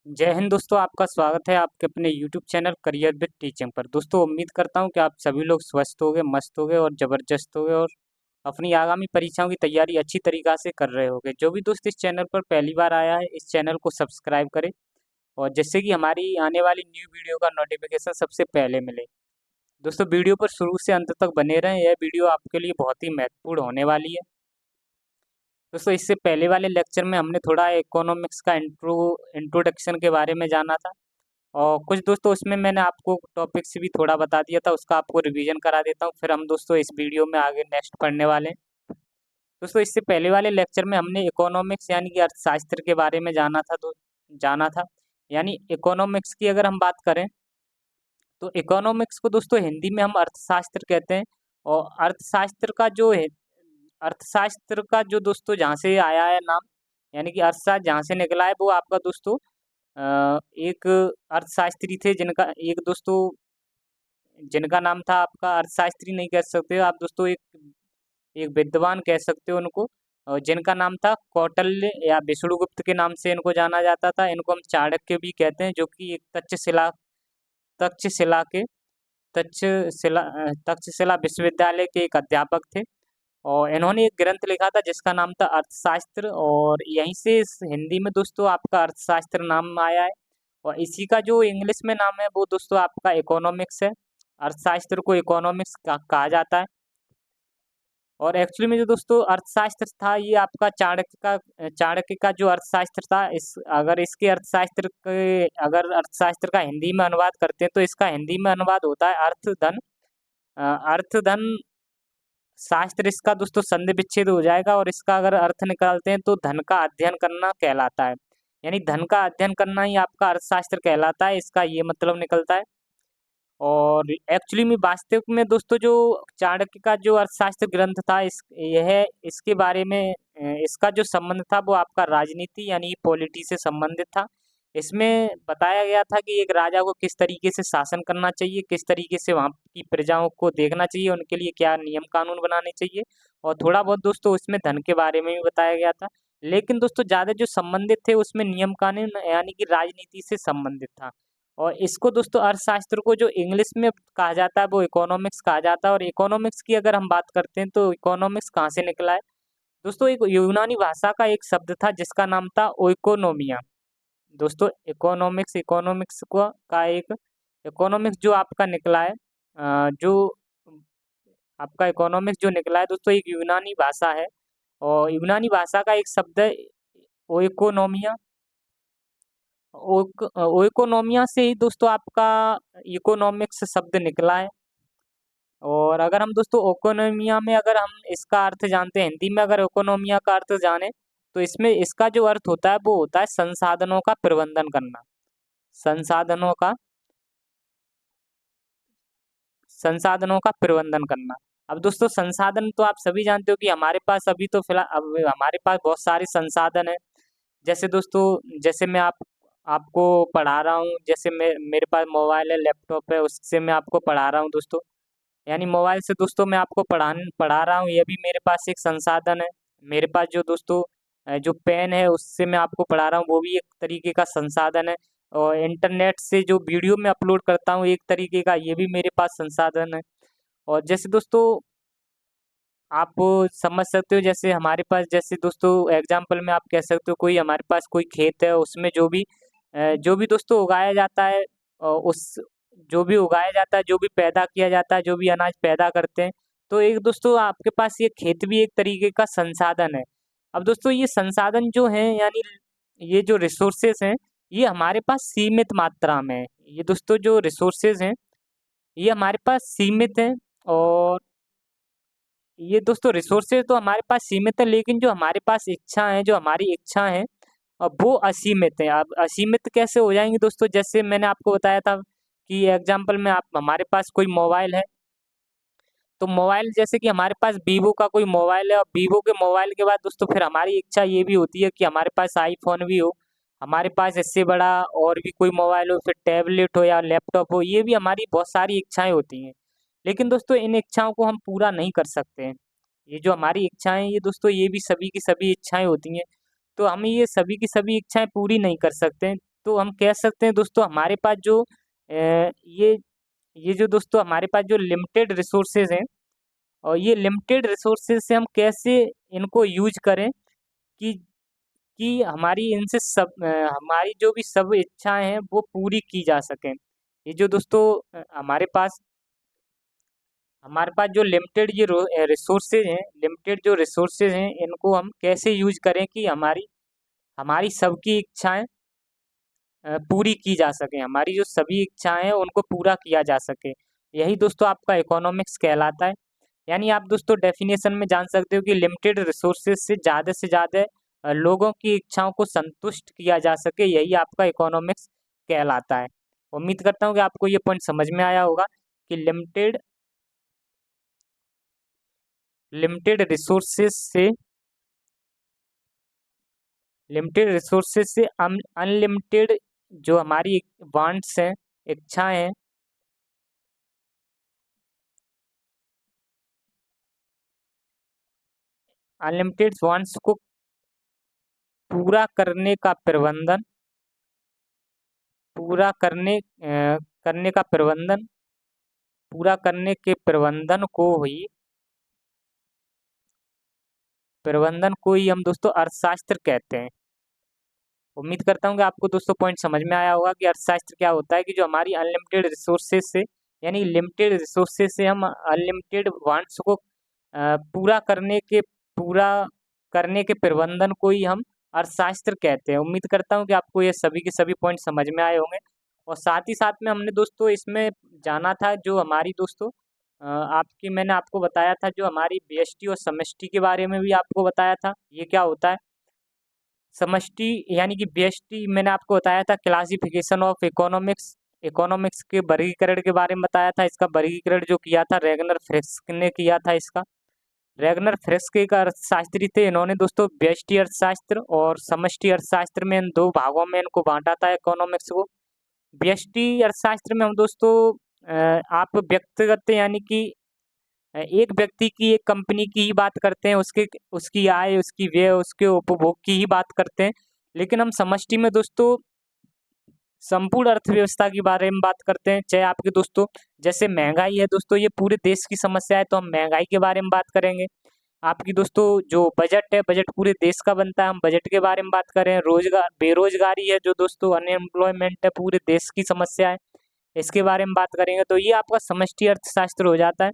जय हिंद दोस्तों, आपका स्वागत है आपके अपने YouTube channel career with teaching पर। दोस्तों उम्मीद करता हूं कि आप सभी लोग स्वस्थ होंगे, मस्त होंगे और ज़बरदस्त होंगे और अपनी आगामी परीक्षाओं की तैयारी अच्छी तरीक़ा से कर रहे होंगे। जो भी दोस्त इस चैनल पर पहली बार आया है, इस चैनल को सब्सक्राइब करें और जिससे कि हमारी आने वाली न्यू वीडियो का नोटिफिकेशन सबसे पहले मिले। दोस्तों वीडियो पर शुरू से अंत तक बने रहें, यह वीडियो आपके लिए बहुत ही महत्वपूर्ण होने वाली है। दोस्तों इससे पहले वाले लेक्चर में हमने थोड़ा इकोनॉमिक्स का इंट्रोडक्शन के बारे में जाना था और कुछ दोस्तों उसमें मैंने आपको टॉपिक से भी थोड़ा बता दिया था, उसका आपको रिवीजन करा देता हूँ। फिर हम दोस्तों इस वीडियो में आगे नेक्स्ट पढ़ने वाले हैं। दोस्तों इससे पहले वाले लेक्चर में हमने इकोनॉमिक्स यानी कि अर्थशास्त्र के बारे में जाना था। यानी इकोनॉमिक्स की अगर हम बात करें तो इकोनॉमिक्स को दोस्तों हिंदी में हम अर्थशास्त्र कहते हैं। और अर्थशास्त्र का जो दोस्तों जहाँ से आया है नाम, यानी कि अर्थशास्त्र जहाँ से निकला है वो आपका दोस्तों एक अर्थशास्त्री थे जिनका नाम था, आपका अर्थशास्त्री नहीं कह सकते हो आप दोस्तों, एक एक विद्वान कह सकते हो उनको, जिनका नाम था कौटिल्य या विष्णुगुप्त के नाम से इनको जाना जाता था। इनको हम चाणक्य भी कहते हैं, जो कि एक तक्षशिला के तक्षशिला विश्वविद्यालय के एक अध्यापक थे। और इन्होंने एक ग्रंथ लिखा था जिसका नाम था अर्थशास्त्र, और यहीं से इस हिंदी में दोस्तों आपका अर्थशास्त्र नाम आया है। और इसी का जो इंग्लिश में नाम है वो दोस्तों आपका इकोनॉमिक्स है। अर्थशास्त्र को इकोनॉमिक्स कहा जाता है। और एक्चुअली में जो दोस्तों अर्थशास्त्र था, ये आपका चाणक्य का जो अर्थशास्त्र था, इस अगर अर्थशास्त्र का हिंदी में अनुवाद करते हैं तो इसका हिंदी में अनुवाद होता है अर्थधन शास्त्र। इसका दोस्तों संधि विच्छेद हो जाएगा और इसका अगर अर्थ निकालते हैं तो धन का अध्ययन करना कहलाता है। यानी धन का अध्ययन करना ही आपका अर्थशास्त्र कहलाता है, इसका ये मतलब निकलता है। और एक्चुअली में वास्तविक में दोस्तों जो चाणक्य का जो अर्थशास्त्र ग्रंथ था, इसके बारे में इसका जो संबंध था वो आपका राजनीति यानी पॉलिटी से संबंधित था। इसमें बताया गया था कि एक राजा को किस तरीके से शासन करना चाहिए, किस तरीके से वहाँ की प्रजाओं को देखना चाहिए, उनके लिए क्या नियम कानून बनाने चाहिए। और थोड़ा बहुत दोस्तों उसमें धन के बारे में भी बताया गया था। लेकिन दोस्तों ज़्यादा जो संबंधित थे उसमें नियम कानून यानी कि राजनीति से संबंधित था। और इसको दोस्तों अर्थशास्त्र को जो इंग्लिश में कहा जाता है वो इकोनॉमिक्स कहा जाता है। और इकोनॉमिक्स की अगर हम बात करते हैं तो इकोनॉमिक्स कहाँ से निकला है दोस्तों, एक यूनानी भाषा का एक शब्द था जिसका नाम था ओइकोनोमिया। दोस्तों इकोनॉमिक्स को का एक इकोनॉमिक्स जो आपका निकला है, जो आपका इकोनॉमिक्स जो निकला है दोस्तों, एक यूनानी भाषा है। और यूनानी भाषा का एक शब्द है ओइकोनोमिया। ओइकोनोमिया से ही दोस्तों आपका इकोनॉमिक्स शब्द निकला है। और अगर हम दोस्तों इकोनोमिया में अगर हम इसका अर्थ जानते हैं, हिंदी में अगर इकोनोमिया का अर्थ जाने तो इसमें इसका जो अर्थ होता है वो होता है संसाधनों का प्रबंधन करना। संसाधनों का संसाधनों का प्रबंधन करना। अब दोस्तों संसाधन तो आप सभी जानते हो कि हमारे पास अभी तो फिलहाल अब हमारे पास बहुत सारे संसाधन हैं। जैसे दोस्तों, जैसे मैं आपको पढ़ा रहा हूँ, जैसे मेरे पास मोबाइल है, लैपटॉप है, उससे मैं आपको पढ़ा रहा हूँ दोस्तों। यानी मोबाइल से दोस्तों मैं आपको पढ़ा रहा हूँ, ये भी मेरे पास एक संसाधन है। मेरे पास जो दोस्तों जो पेन है उससे मैं आपको पढ़ा रहा हूँ, वो भी एक तरीके का संसाधन है। और इंटरनेट से जो वीडियो मैं अपलोड करता हूँ एक तरीके का, ये भी मेरे पास संसाधन है। और जैसे दोस्तों आप समझ सकते हो, जैसे हमारे पास जैसे दोस्तों एग्जाम्पल में आप कह सकते हो कोई हमारे पास कोई खेत है, उसमें जो भी दोस्तों उगाया जाता है, उस जो भी उगाया जाता है, जो भी पैदा किया जाता है, जो भी अनाज पैदा करते हैं, तो एक दोस्तों आपके पास ये खेत भी एक तरीके का संसाधन है। अब दोस्तों ये संसाधन जो हैं, यानी ये जो रिसोर्सेज हैं, ये हमारे पास सीमित मात्रा में है। ये दोस्तों जो रिसोर्सेज हैं ये हमारे पास सीमित हैं। और ये दोस्तों रिसोर्सेज तो हमारे पास सीमित है, लेकिन जो हमारे पास इच्छा है, जो हमारी इच्छा है, वो असीमित है। अब असीमित कैसे हो जाएंगे दोस्तों, जैसे मैंने आपको बताया था कि एग्जाम्पल में आप हमारे पास कोई मोबाइल है, तो मोबाइल जैसे कि हमारे पास वीवो का कोई मोबाइल है, और वीवो के मोबाइल के बाद दोस्तों फिर हमारी इच्छा ये भी होती है कि हमारे पास आईफोन भी हो, हमारे पास इससे बड़ा और भी कोई मोबाइल हो, फिर टैबलेट हो या लैपटॉप हो। ये भी हमारी बहुत सारी इच्छाएं होती हैं। लेकिन दोस्तों इन इच्छाओं को हम पूरा नहीं कर सकते हैं। ये जो हमारी इच्छाएं, ये दोस्तों ये भी सभी की सभी इच्छाएं होती हैं, तो हम ये सभी की सभी इच्छाएं पूरी नहीं कर सकते हैं। तो हम कह सकते हैं दोस्तों हमारे पास जो ये जो दोस्तों हमारे पास जो लिमिटेड रिसोर्सेज हैं, और ये लिमिटेड रिसोर्सेज से हम कैसे इनको यूज करें कि हमारी इनसे हमारी जो भी सब इच्छाएं हैं वो पूरी की जा सकें। ये जो दोस्तों हमारे पास जो लिमिटेड ये रिसोर्सेज हैं, लिमिटेड जो रिसोर्सेज हैं, इनको हम कैसे यूज करें कि हमारी हमारी सबकी इच्छाएं पूरी की जा सके, हमारी जो सभी इच्छाएं हैं उनको पूरा किया जा सके। यही दोस्तों आपका इकोनॉमिक्स कहलाता है। यानी आप दोस्तों डेफिनेशन में जान सकते हो कि लिमिटेड रिसोर्सेज से ज़्यादा लोगों की इच्छाओं को संतुष्ट किया जा सके, यही आपका इकोनॉमिक्स कहलाता है। उम्मीद करता हूँ कि आपको ये पॉइंट समझ में आया होगा कि लिमिटेड रिसोर्सेज से अनलिमिटेड जो हमारी वांट्स हैं, इच्छाएं हैं, अनलिमिटेड वांट्स को पूरा करने का प्रबंधन पूरा करने करने का प्रबंधन पूरा करने के प्रबंधन को ही हम दोस्तों अर्थशास्त्र कहते हैं। उम्मीद करता हूँ कि आपको दोस्तों पॉइंट समझ में आया होगा कि अर्थशास्त्र क्या होता है, कि जो हमारी अनलिमिटेड रिसोर्सेज से, यानी लिमिटेड रिसोर्सेज से हम अनलिमिटेड वांट्स को पूरा करने के प्रबंधन को ही हम अर्थशास्त्र कहते हैं। उम्मीद करता हूँ कि आपको ये सभी के सभी पॉइंट समझ में आए होंगे। और साथ ही साथ में हमने दोस्तों इसमें जाना था जो हमारी दोस्तों मैंने आपको बताया था जो हमारी व्यष्टि और समष्टि के बारे में भी आपको बताया था। ये क्या होता है समष्टि, यानी कि व्यष्टि मैंने आपको बताया था क्लासिफिकेशन ऑफ इकोनॉमिक्स के वर्गीकरण के बारे में बताया था। इसका वर्गीकरण जो किया था रैगनर फ्रिस्क ने किया था। इसका रैगनर फ्रिस्क एक अर्थशास्त्री थे। इन्होंने दोस्तों व्यष्टि अर्थशास्त्र और समष्टि अर्थशास्त्र में इन दो भागों में इनको बांटा था इकोनॉमिक्स को। व्यष्टि अर्थशास्त्र में हम दोस्तों आप व्यक्तिगत यानी कि एक व्यक्ति की, एक कंपनी की ही बात करते हैं, उसकी आय, उसकी व्यय, उसके उपभोग की ही बात करते हैं। लेकिन हम समष्टि में दोस्तों संपूर्ण अर्थव्यवस्था के बारे में बात करते हैं। चाहे आपके दोस्तों जैसे महंगाई है दोस्तों, ये पूरे देश की समस्या है, तो हम महंगाई के बारे में बात करेंगे। आपकी दोस्तों जो बजट है, बजट पूरे देश का बनता है, हम बजट के बारे में बात करें। बेरोजगारी है जो दोस्तों, अनएम्प्लॉयमेंट है, पूरे देश की समस्या है, इसके बारे में बात करेंगे। तो ये आपका समष्टि अर्थशास्त्र हो जाता है।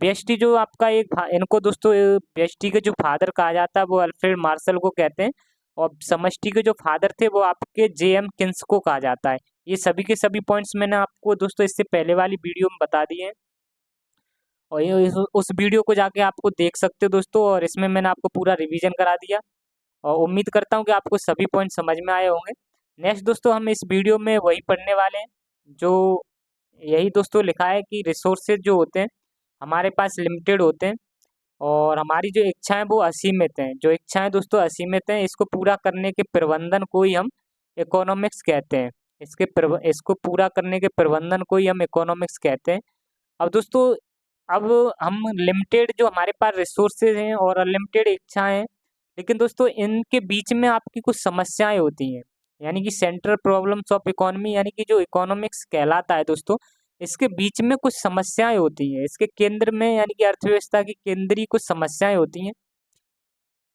व्यष्टि जो आपका इनको दोस्तों व्यष्टि के जो फादर कहा जाता है वो अल्फ्रेड मार्शल को कहते हैं, और समष्टि के जो फादर थे वो आपके जे.एम. किन्स को कहा जाता है। ये सभी के सभी पॉइंट्स मैंने आपको दोस्तों इससे पहले वाली वीडियो में बता दिए हैं, और ये उस वीडियो को जाके आपको देख सकते हो दोस्तों, और इसमें मैंने आपको पूरा रिवीजन करा दिया, और उम्मीद करता हूँ कि आपको सभी पॉइंट समझ में आए होंगे। नेक्स्ट दोस्तों हम इस वीडियो में वही पढ़ने वाले हैं जो यही दोस्तों लिखा है कि रिसोर्सेज जो होते हैं हमारे पास लिमिटेड होते हैं, और हमारी जो इच्छाएं वो असीमित हैं। जो इच्छाएं दोस्तों असीमित हैं, इसको पूरा करने के प्रबंधन को ही हम इकोनॉमिक्स कहते हैं। इसको पूरा करने के प्रबंधन को ही हम इकोनॉमिक्स कहते हैं। अब दोस्तों अब हम लिमिटेड जो हमारे पास रिसोर्सेज हैं और अनलिमिटेड इच्छाएं हैं, लेकिन दोस्तों इनके बीच में आपकी कुछ समस्याएं होती हैं, यानी कि सेंट्रल प्रॉब्लम्स ऑफ इकोनॉमी, यानी कि जो इकोनॉमिक्स कहलाता है दोस्तों, इसके बीच में कुछ समस्याएं होती हैं। इसके केंद्र में, यानी कि अर्थव्यवस्था की केंद्रीय कुछ समस्याएं होती हैं।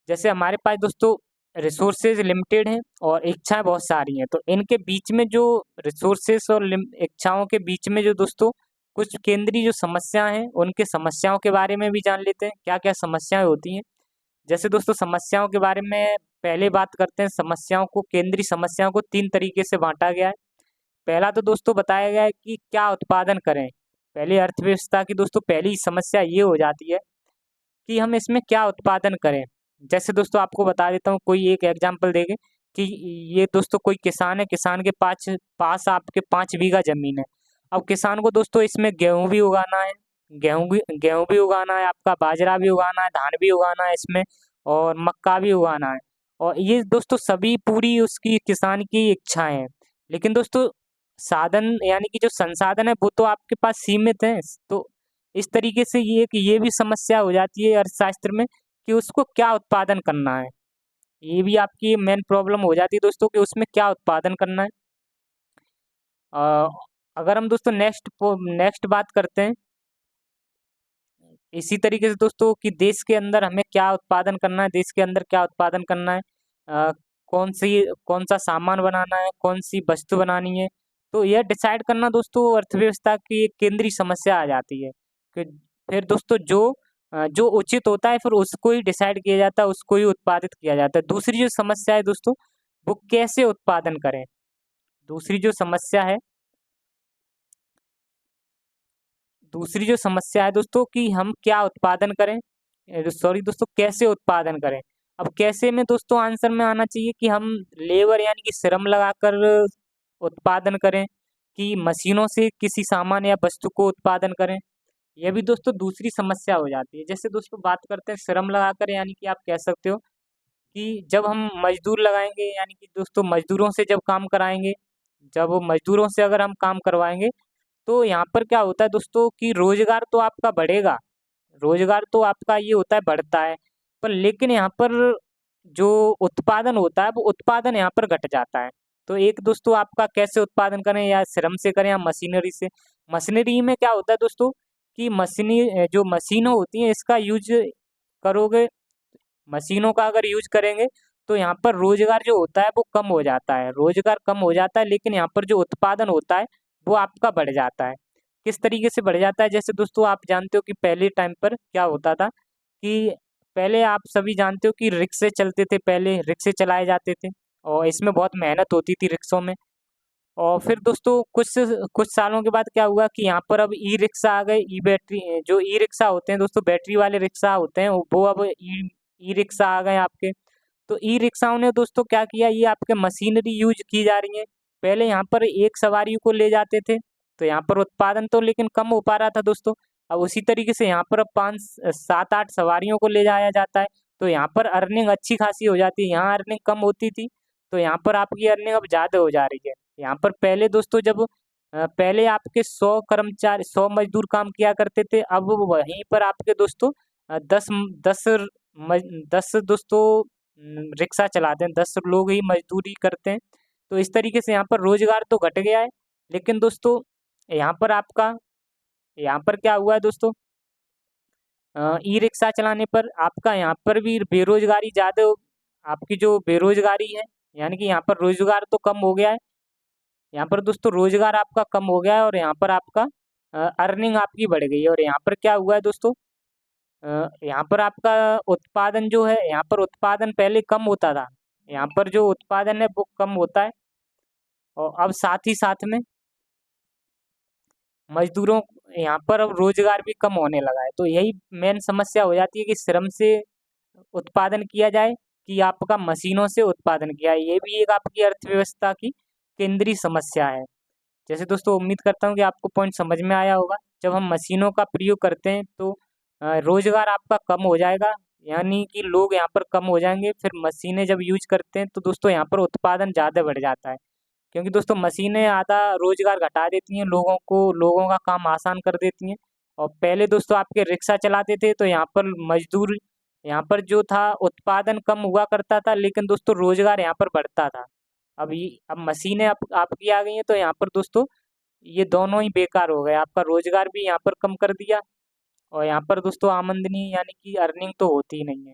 जैसे हमारे पास दोस्तों रिसोर्सेज लिमिटेड हैं और इच्छाएं बहुत सारी हैं, तो इनके बीच में जो रिसोर्सेज और इच्छाओं के बीच में जो दोस्तों कुछ केंद्रीय जो समस्याएं हैं, उनके समस्याओं के बारे में भी जान लेते हैं क्या क्या समस्याएं होती हैं। जैसे दोस्तों समस्याओं के बारे में पहले बात करते हैं। केंद्रीय समस्याओं को 3 तरीके से बांटा गया है। पहला तो दोस्तों बताया गया है कि क्या उत्पादन करें। पहले अर्थव्यवस्था की दोस्तों पहली समस्या ये हो जाती है कि हम इसमें क्या उत्पादन करें। जैसे दोस्तों आपको बता देता हूँ, कोई एक एग्जांपल देंगे कि ये दोस्तों कोई किसान है, किसान के पास आपके 5 बीघा जमीन है। अब किसान को दोस्तों इसमें गेहूं भी उगाना है, गेहूं भी उगाना है, आपका बाजरा भी उगाना है, धान भी उगाना है इसमें, और मक्का भी उगाना है। और ये दोस्तों सभी पूरी उसकी किसान की इच्छाएं हैं। लेकिन दोस्तों साधन, यानी कि जो संसाधन है वो तो आपके पास सीमित है। तो इस तरीके से ये भी समस्या हो जाती है अर्थशास्त्र में कि उसको क्या उत्पादन करना है। ये भी आपकी मेन प्रॉब्लम हो जाती है दोस्तों कि उसमें क्या उत्पादन करना है। अ, अगर हम दोस्तों नेक्स्ट बात करते हैं इसी तरीके से दोस्तों कि देश के अंदर हमें क्या उत्पादन करना है, देश के अंदर क्या उत्पादन करना है, अ, कौन सा सामान बनाना है, कौन सी वस्तु बनानी है। तो यह डिसाइड करना दोस्तों अर्थव्यवस्था की एक केंद्रीय समस्या आ जाती है कि फिर दोस्तों जो उचित होता है फिर उसको ही डिसाइड किया जाता है, उसको ही उत्पादित किया जाता है। दूसरी जो समस्या है दोस्तों वो कैसे उत्पादन करें। दूसरी जो समस्या है दूसरी जो समस्या है दोस्तों कि हम क्या उत्पादन करें, सॉरी दोस्तों कैसे उत्पादन करें। अब कैसे में दोस्तों आंसर में आना चाहिए कि हम लेबर यानी कि श्रम लगाकर उत्पादन करें, कि मशीनों से किसी सामान या वस्तु को उत्पादन करें। यह भी दोस्तों दूसरी समस्या हो जाती है। जैसे दोस्तों बात करते हैं श्रम लगाकर, यानी कि आप कह सकते हो कि जब हम मजदूर लगाएंगे यानी कि दोस्तों मजदूरों से जब काम कराएंगे, जब मजदूरों से अगर हम काम करवाएंगे तो यहाँ पर क्या होता है दोस्तों कि रोजगार तो आपका बढ़ेगा, रोजगार तो आपका ये होता है बढ़ता है, पर लेकिन यहाँ पर जो उत्पादन होता है वो उत्पादन यहाँ पर घट जाता है। तो एक दोस्तों आपका कैसे उत्पादन करें, या श्रम से करें या मशीनरी से। मशीनरी में क्या होता है दोस्तों कि जो मशीनें होती हैं इसका यूज करोगे, मशीनों का अगर यूज करेंगे तो यहाँ पर रोजगार जो होता है वो कम हो जाता है, रोजगार कम हो जाता है, लेकिन यहाँ पर जो उत्पादन होता है वो आपका बढ़ जाता है। किस तरीके से बढ़ जाता है, जैसे दोस्तों आप जानते हो कि पहले टाइम पर क्या होता था कि पहले आप सभी जानते हो कि रिक्शे चलते थे, पहले रिक्शे चलाए जाते थे और इसमें बहुत मेहनत होती थी रिक्शों में। और फिर दोस्तों कुछ सालों के बाद क्या हुआ कि यहाँ पर अब ई रिक्शा आ गए, ई बैटरी जो ई रिक्शा होते हैं दोस्तों, बैटरी वाले रिक्शा होते हैं वो अब ई ई रिक्शा आ गए आपके। तो ई रिक्शाओं ने दोस्तों क्या किया, ये आपके मशीनरी यूज की जा रही है। पहले यहाँ पर एक सवारी को ले जाते थे तो यहाँ पर उत्पादन तो लेकिन कम हो पा रहा था दोस्तों। अब उसी तरीके से यहाँ पर अब 5 7 8 सवारियों को ले जाया जाता है, तो यहाँ पर अर्निंग अच्छी खासी हो जाती है। यहाँ अर्निंग कम होती थी तो यहाँ पर आपकी अर्निंग अब ज़्यादा हो जा रही है। यहाँ पर पहले दोस्तों जब पहले आपके 100 मजदूर काम किया करते थे, अब वहीं पर आपके दोस्तों 10 10 दोस्तों रिक्शा चलाते हैं, 10 लोग ही मजदूरी करते हैं। तो इस तरीके से यहाँ पर रोजगार तो घट गया है, लेकिन दोस्तों यहाँ पर आपका यहाँ पर क्या हुआ है दोस्तों, ई रिक्शा चलाने पर आपका यहाँ पर भी बेरोजगारी ज़्यादा आपकी जो बेरोजगारी है, यानी कि यहाँ पर रोजगार तो कम हो गया है। यहाँ पर दोस्तों रोजगार आपका कम हो गया है और यहाँ पर आपका अर्निंग आपकी बढ़ गई है। और यहाँ पर क्या हुआ है दोस्तों, यहाँ पर आपका उत्पादन जो है, यहाँ पर उत्पादन पहले कम होता था, यहाँ पर जो उत्पादन है वो कम होता है और अब साथ ही साथ में मजदूरों यहाँ पर अब रोजगार भी कम होने लगा है। तो यही मेन समस्या हो जाती है कि श्रम से उत्पादन किया जाए कि आपका मशीनों से उत्पादन किया है। ये भी एक आपकी अर्थव्यवस्था की केंद्रीय समस्या है। जैसे दोस्तों उम्मीद करता हूँ कि आपको पॉइंट समझ में आया होगा। जब हम मशीनों का प्रयोग करते हैं तो रोजगार आपका कम हो जाएगा, यानी कि लोग यहाँ पर कम हो जाएंगे। फिर मशीनें जब यूज करते हैं तो दोस्तों यहाँ पर उत्पादन ज़्यादा बढ़ जाता है, क्योंकि दोस्तों मशीनें आधा रोजगार घटा देती हैं, लोगों का काम आसान कर देती हैं। और पहले दोस्तों आपके रिक्शा चलाते थे तो यहाँ पर मजदूर यहाँ पर जो था उत्पादन कम हुआ करता था, लेकिन दोस्तों रोजगार यहाँ पर बढ़ता था। अब मशीनें आपकी आ गई हैं तो यहाँ पर दोस्तों ये दोनों ही बेकार हो गए, आपका रोजगार भी यहाँ पर कम कर दिया और यहाँ पर दोस्तों आमदनी यानी कि अर्निंग तो होती ही नहीं है।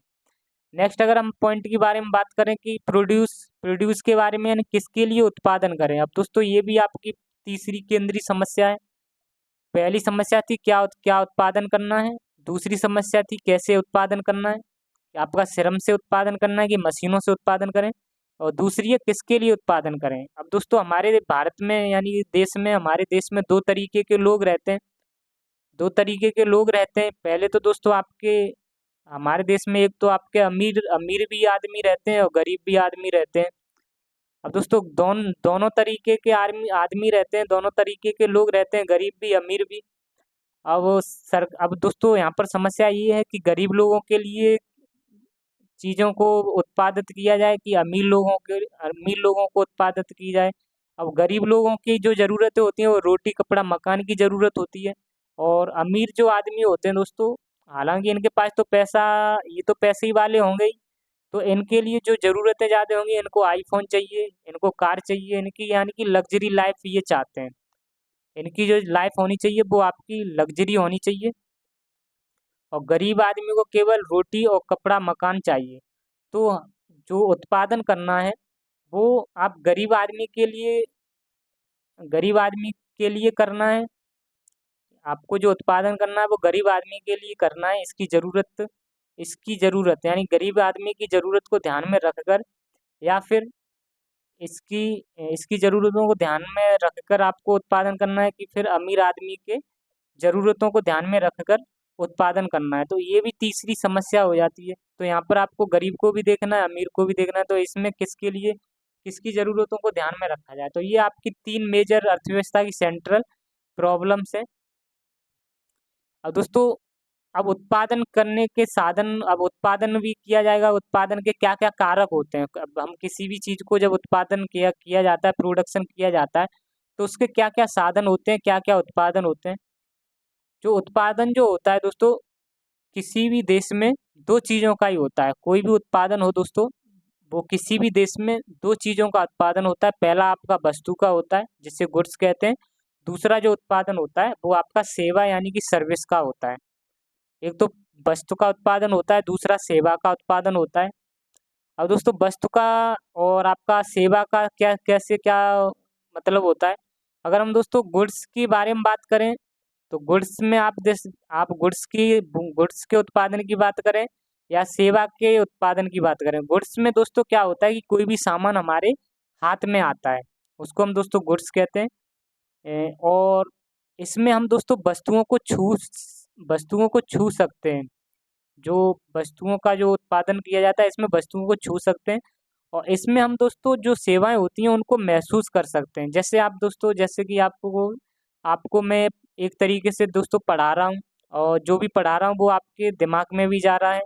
नेक्स्ट अगर हम पॉइंट के बारे में बात करें कि प्रोड्यूस प्रोड्यूस के बारे में, यानी किसके लिए उत्पादन करें। अब दोस्तों ये भी आपकी तीसरी केंद्रीय समस्या है। पहली समस्या थी क्या क्या उत्पादन करना है, दूसरी समस्या थी कैसे उत्पादन करना है, कि आपका श्रम से उत्पादन करना है कि मशीनों से उत्पादन करें, और दूसरी है किसके लिए उत्पादन करें। अब दोस्तों हमारे भारत में यानी देश में, हमारे देश में दो तरीके के लोग रहते हैं, दो तरीके के लोग रहते हैं। पहले तो दोस्तों आपके हमारे देश में एक तो आपके अमीर अमीर भी आदमी रहते हैं और गरीब भी आदमी रहते हैं। अब दोस्तों दोनों तरीके के आदमी आदमी रहते हैं, दोनों तरीके के लोग रहते हैं, गरीब भी अमीर भी। अब दोस्तों यहाँ पर समस्या ये है कि गरीब लोगों के लिए चीज़ों को उत्पादित किया जाए कि अमीर लोगों को उत्पादित की जाए। अब गरीब लोगों की जो ज़रूरतें होती हैं वो रोटी कपड़ा मकान की ज़रूरत होती है, और अमीर जो आदमी होते हैं दोस्तों, हालांकि इनके पास तो पैसा, ये तो पैसे ही वाले होंगे ही, तो इनके लिए जो ज़रूरतें ज़्यादा होंगी, इनको आईफ़ोन चाहिए, इनको कार चाहिए, इनकी यानी कि लग्ज़री लाइफ़ ये चाहते हैं। इनकी जो लाइफ़ होनी चाहिए वो आपकी लग्ज़री होनी चाहिए और गरीब आदमी को केवल रोटी और कपड़ा, मकान चाहिए। तो जो उत्पादन करना है, वो आप गरीब आदमी के लिए करना है। आपको जो उत्पादन करना है वो गरीब आदमी के लिए करना है। इसकी ज़रूरत यानी गरीब आदमी की ज़रूरत को ध्यान में रखकर या फिर इसकी इसकी ज़रूरतों को ध्यान में रखकर आपको उत्पादन करना है कि फिर अमीर आदमी के ज़रूरतों को ध्यान में रखकर उत्पादन करना है। तो ये भी तीसरी समस्या हो जाती है। तो यहाँ पर आपको गरीब को भी देखना है, अमीर को भी देखना है, तो इसमें किसके लिए किसकी ज़रूरतों को ध्यान में रखा जाए। तो ये आपकी 3 मेजर अर्थव्यवस्था की सेंट्रल प्रॉब्लम्स हैं। अब दोस्तों, अब उत्पादन भी किया जाएगा, उत्पादन के क्या-क्या कारक होते हैं? अब हम किसी भी चीज़ को जब उत्पादन किया जाता है, प्रोडक्शन किया जाता है, तो उसके क्या-क्या साधन होते हैं, क्या-क्या उत्पादन होते हैं? जो उत्पादन जो होता है दोस्तों, किसी भी देश में 2 चीज़ों का ही होता है। कोई भी उत्पादन हो दोस्तों, वो किसी भी देश में 2 चीज़ों का उत्पादन होता है। पहला आपका वस्तु का होता है, जिसे गुड्स कहते हैं। दूसरा जो उत्पादन होता है, वो आपका सेवा यानी कि सर्विस का होता है। एक तो वस्तु का उत्पादन होता है, दूसरा सेवा का उत्पादन होता है। अब दोस्तों वस्तु का और आपका सेवा का क्या मतलब होता है? अगर हम दोस्तों गुड्स के बारे में बात करें, तो गुड्स में आप गुड्स के उत्पादन की बात करें या सेवा के उत्पादन की बात करें। गुड्स में दोस्तों क्या होता है कि कोई भी सामान हमारे हाथ में आता है, उसको हम दोस्तों गुड्स कहते हैं। और इसमें हम दोस्तों वस्तुओं को छू सकते हैं। जो वस्तुओं का जो उत्पादन किया जाता है, इसमें वस्तुओं को छू सकते हैं और इसमें हम दोस्तों जो सेवाएँ होती हैं उनको महसूस कर सकते हैं। जैसे कि आपको मैं एक तरीके से दोस्तों पढ़ा रहा हूँ और जो भी पढ़ा रहा हूँ वो आपके दिमाग में भी जा रहा है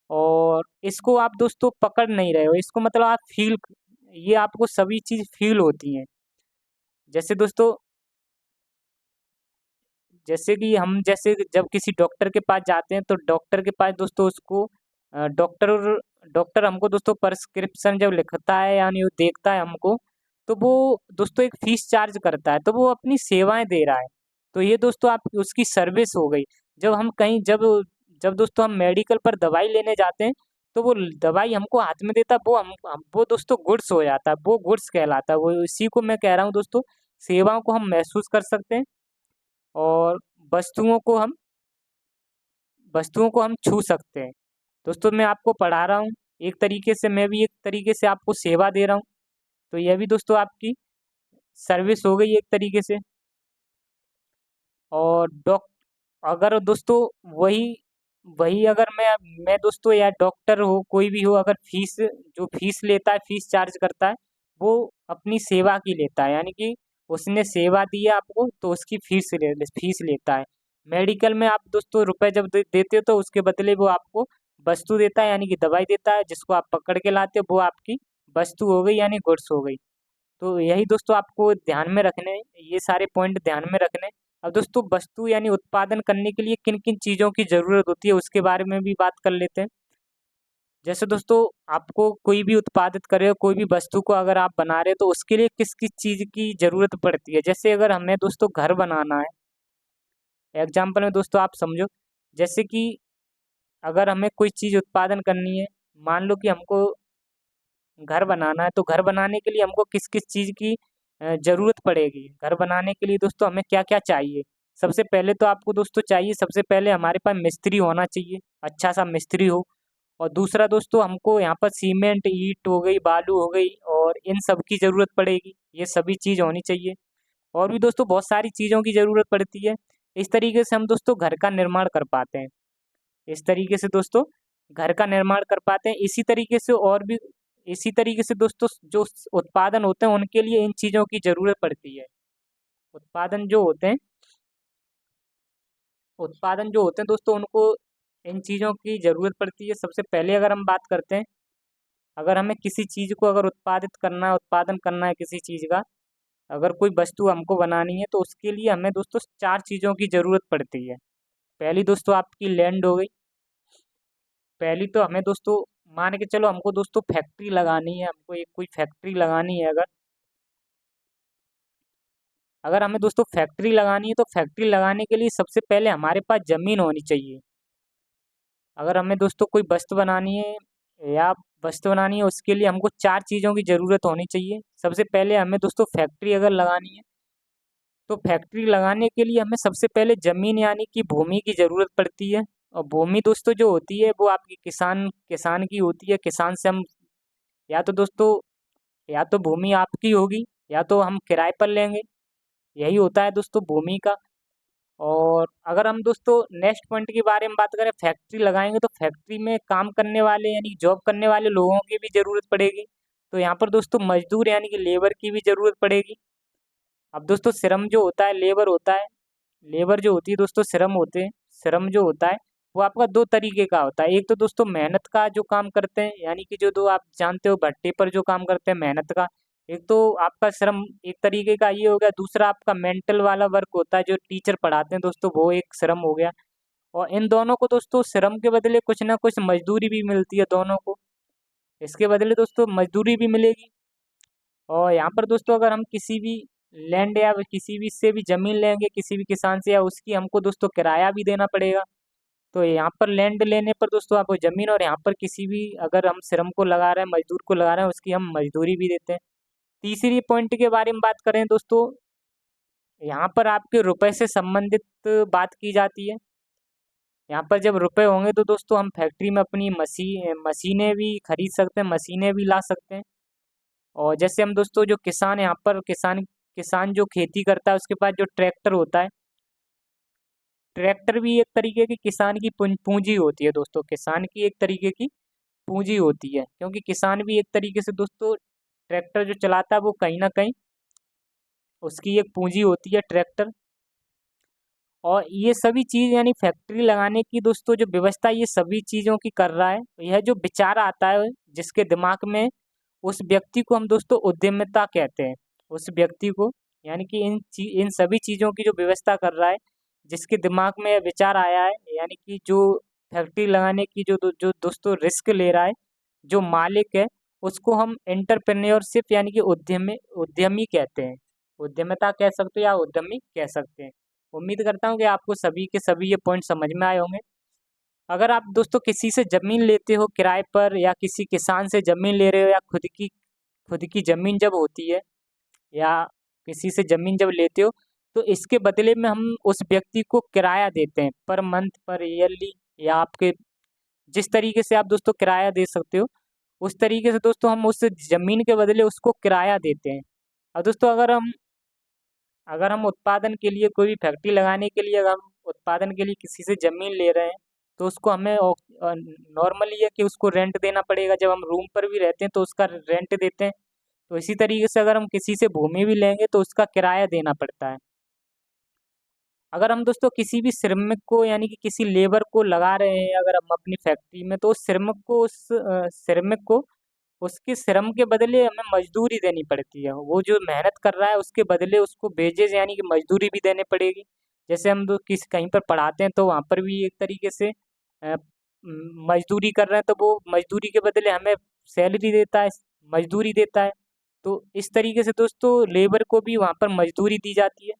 और इसको आप दोस्तों पकड़ नहीं रहे हो, इसको मतलब आप ये आपको सभी चीज़ फ़ील होती हैं। जैसे दोस्तों जैसे जब किसी डॉक्टर के पास जाते हैं तो डॉक्टर के पास दोस्तों उसको डॉक्टर डॉक्टर हमको दोस्तों प्रिस्क्रिप्शन जब लिखता है यानी वो देखता है हमको, तो वो दोस्तों एक फीस चार्ज करता है, तो वो अपनी सेवाएं दे रहा है। तो ये दोस्तों आप उसकी सर्विस हो गई। जब हम कहीं जब जब दोस्तों हम मेडिकल पर दवाई लेने जाते हैं, तो वो दवाई हमको हाथ में देता है, वो दोस्तों गुड्स हो जाता है, वो गुड्स कहलाता है। वो इसी को मैं कह रहा हूँ दोस्तों, सेवाओं को हम महसूस कर सकते हैं और वस्तुओं को हम वस्तुओं को हम छू सकते हैं। दोस्तों मैं आपको पढ़ा रहा हूँ, मैं भी एक तरीके से आपको सेवा दे रहा हूँ, तो यह भी दोस्तों आपकी सर्विस हो गई एक तरीके से। और डॉक अगर दोस्तों वही वही अगर मैं दोस्तों या डॉक्टर हो कोई भी हो, अगर फीस लेता है, फीस चार्ज करता है, वो अपनी सेवा की लेता है, यानी कि उसने सेवा दी है आपको तो उसकी फीस लेता है। मेडिकल में आप दोस्तों रुपए जब देते हो तो उसके बदले वो आपको वस्तु देता है, यानी कि दवाई देता है, जिसको आप पकड़ के लाते हो, वो आपकी वस्तु हो गई यानी गुड्स हो गई। तो यही दोस्तों आपको ध्यान में रखने हैं, ये सारे पॉइंट ध्यान में रखने हैं। अब दोस्तों वस्तु यानी उत्पादन करने के लिए किन-किन चीज़ों की ज़रूरत होती है उसके बारे में भी बात कर लेते हैं। जैसे दोस्तों आपको कोई भी उत्पादित कर रहे हो, कोई भी वस्तु को अगर आप बना रहे हो तो उसके लिए किस-किस चीज़ की ज़रूरत पड़ती है। जैसे अगर हमें दोस्तों घर बनाना है, एग्ज़ाम्पल में दोस्तों आप समझो, जैसे कि अगर हमें कोई चीज़ उत्पादन करनी है, मान लो कि हमको घर बनाना है, तो घर बनाने के लिए हमको किस-किस चीज़ की ज़रूरत पड़ेगी? घर बनाने के लिए दोस्तों हमें क्या-क्या चाहिए? सबसे पहले तो आपको दोस्तों चाहिए, सबसे पहले हमारे पास मिस्त्री होना चाहिए, अच्छा-सा मिस्त्री हो। और दूसरा दोस्तों हमको यहाँ पर सीमेंट, ईंट हो गई, बालू हो गई और इन सब की ज़रूरत पड़ेगी। ये सभी चीज़ होनी चाहिए। और भी दोस्तों बहुत सारी चीज़ों की ज़रूरत पड़ती है। इस तरीके से हम दोस्तों घर का निर्माण कर पाते हैं। इस तरीके से दोस्तों घर का निर्माण कर पाते हैं। इसी तरीके से दोस्तों जो उत्पादन होते हैं उनके लिए इन चीज़ों की ज़रूरत पड़ती है। उत्पादन जो होते हैं उत्पादन जो होते हैं दोस्तों उनको इन चीज़ों की ज़रूरत पड़ती है। सबसे पहले अगर हम बात करते हैं, अगर हमें किसी चीज़ को अगर उत्पादन करना है किसी चीज़ का, अगर कोई वस्तु हमको बनानी है तो उसके लिए हमें दोस्तों 4 चीज़ों की ज़रूरत पड़ती है। पहली दोस्तों आपकी लैंड हो गई। पहली तो हमें दोस्तों मान के चलो हमको दोस्तों फैक्ट्री लगानी है, हमको एक कोई फैक्ट्री लगानी है। अगर अगर हमें दोस्तों फैक्ट्री लगानी है तो फैक्ट्री लगाने के लिए सबसे पहले हमारे पास ज़मीन होनी चाहिए। अगर हमें दोस्तों कोई वस्तु बनानी है या वस्तु बनानी है, उसके लिए हमको चार चीज़ों की ज़रूरत होनी चाहिए। सबसे पहले हमें दोस्तों फैक्ट्री अगर लगानी है तो फैक्ट्री लगाने के लिए हमें सबसे पहले ज़मीन यानी कि भूमि की ज़रूरत पड़ती है। और भूमि दोस्तों जो होती है वो आपकी किसान किसान की होती है। किसान से हम या तो दोस्तों या तो भूमि आपकी होगी या तो हम किराए पर लेंगे। यही होता है दोस्तों भूमि का। और अगर हम दोस्तों नेक्स्ट पॉइंट के बारे में बात करें, फैक्ट्री लगाएंगे तो फैक्ट्री में काम करने वाले यानी जॉब करने वाले लोगों की भी ज़रूरत पड़ेगी। तो यहाँ पर दोस्तों मजदूर यानी कि लेबर की भी ज़रूरत पड़ेगी। अब दोस्तों श्रम जो होता है लेबर होता है, लेबर जो होती है दोस्तों श्रम होते हैं। श्रम जो होता है वो आपका दो तरीके का होता है। एक तो दोस्तों मेहनत का जो काम करते हैं यानी कि जो दो आप जानते हो भट्टे पर जो काम करते हैं मेहनत का। एक तो आपका श्रम एक तरीके का ये हो गया। दूसरा आपका मेंटल वाला वर्क होता है जो टीचर पढ़ाते हैं दोस्तों, वो एक श्रम हो गया। और इन दोनों को दोस्तों श्रम के बदले कुछ ना कुछ मजदूरी भी मिलती है दोनों को। इसके बदले दोस्तों मजदूरी भी मिलेगी। और यहाँ पर दोस्तों अगर हम किसी भी लैंड या किसी भी से भी ज़मीन लेंगे किसी भी किसान से, या उसकी हमको दोस्तों किराया भी देना पड़ेगा। तो यहाँ पर लैंड लेने पर दोस्तों आपको ज़मीन, और यहाँ पर किसी भी अगर हम श्रम को लगा रहे हैं मजदूर को लगा रहे हैं उसकी हम मजदूरी भी देते हैं। तीसरी पॉइंट के बारे में बात करें दोस्तों, यहाँ पर आपके रुपए से संबंधित बात की जाती है। यहाँ पर जब रुपए होंगे तो दोस्तों हम फैक्ट्री में अपनी मशीनें भी खरीद सकते हैं, मशीनें भी ला सकते हैं। और जैसे हम दोस्तों जो किसान यहाँ पर किसान किसान जो खेती करता है उसके पास जो ट्रैक्टर होता है, ट्रैक्टर भी एक तरीके की किसान की पूंजी होती है दोस्तों। किसान की एक तरीके की पूंजी होती है, क्योंकि किसान भी एक तरीके से दोस्तों ट्रैक्टर जो चलाता है वो कहीं ना कहीं उसकी एक पूंजी होती है ट्रैक्टर। और ये सभी चीज़ यानी फैक्ट्री लगाने की दोस्तों जो व्यवस्था ये सभी चीज़ों की कर रहा है। यह जो विचार आता है जिसके दिमाग में, उस व्यक्ति को हम दोस्तों उद्यमिता कहते हैं। उस व्यक्ति को यानी कि इन सभी चीज़ों की जो व्यवस्था कर रहा है, जिसके दिमाग में यह विचार आया है, यानी कि जो फैक्ट्री लगाने की जो दोस्तों रिस्क ले रहा है, जो मालिक है, उसको हम एंटरप्रेन्योरशिप यानी कि उद्यमी उद्यमी कहते हैं। उद्यमिता कह सकते हो या उद्यमी कह सकते हैं। उम्मीद करता हूँ कि आपको सभी के सभी ये पॉइंट समझ में आए होंगे। अगर आप दोस्तों किसी से ज़मीन लेते हो किराए पर, या किसी किसान से ज़मीन ले रहे हो, या खुद की ज़मीन जब होती है, या किसी से ज़मीन जब लेते हो, तो इसके बदले में हम उस व्यक्ति को किराया देते हैं पर मंथ पर ईयरली, या आपके जिस तरीके से आप दोस्तों किराया दे सकते हो उस तरीके से दोस्तों हम उस ज़मीन के बदले उसको किराया देते हैं। और दोस्तों अगर हम उत्पादन के लिए कोई भी फैक्ट्री लगाने के लिए अगर हम उत्पादन के लिए किसी से ज़मीन ले रहे हैं, तो उसको हमें नॉर्मली है कि उसको रेंट देना पड़ेगा। जब हम रूम पर भी रहते हैं तो उसका रेंट देते हैं। तो इसी तरीके से अगर हम किसी से भूमि भी लेंगे तो उसका किराया देना पड़ता है। अगर हम दोस्तों किसी भी श्रमिक को यानी कि किसी लेबर को लगा रहे हैं अगर हम अपनी फैक्ट्री में, तो उस श्रमिक को उसके श्रम के बदले हमें मजदूरी देनी पड़ती है। वो जो मेहनत कर रहा है उसके बदले उसको वेजेज यानी कि मजदूरी भी देनी पड़ेगी। जैसे हम तो किस कहीं पर पढ़ाते हैं तो वहाँ पर भी एक तरीके से मजदूरी कर रहे हैं, तो वो मजदूरी के बदले हमें सैलरी देता है, मजदूरी देता है। तो इस तरीके से दोस्तों लेबर को भी वहाँ पर मजदूरी दी जाती है।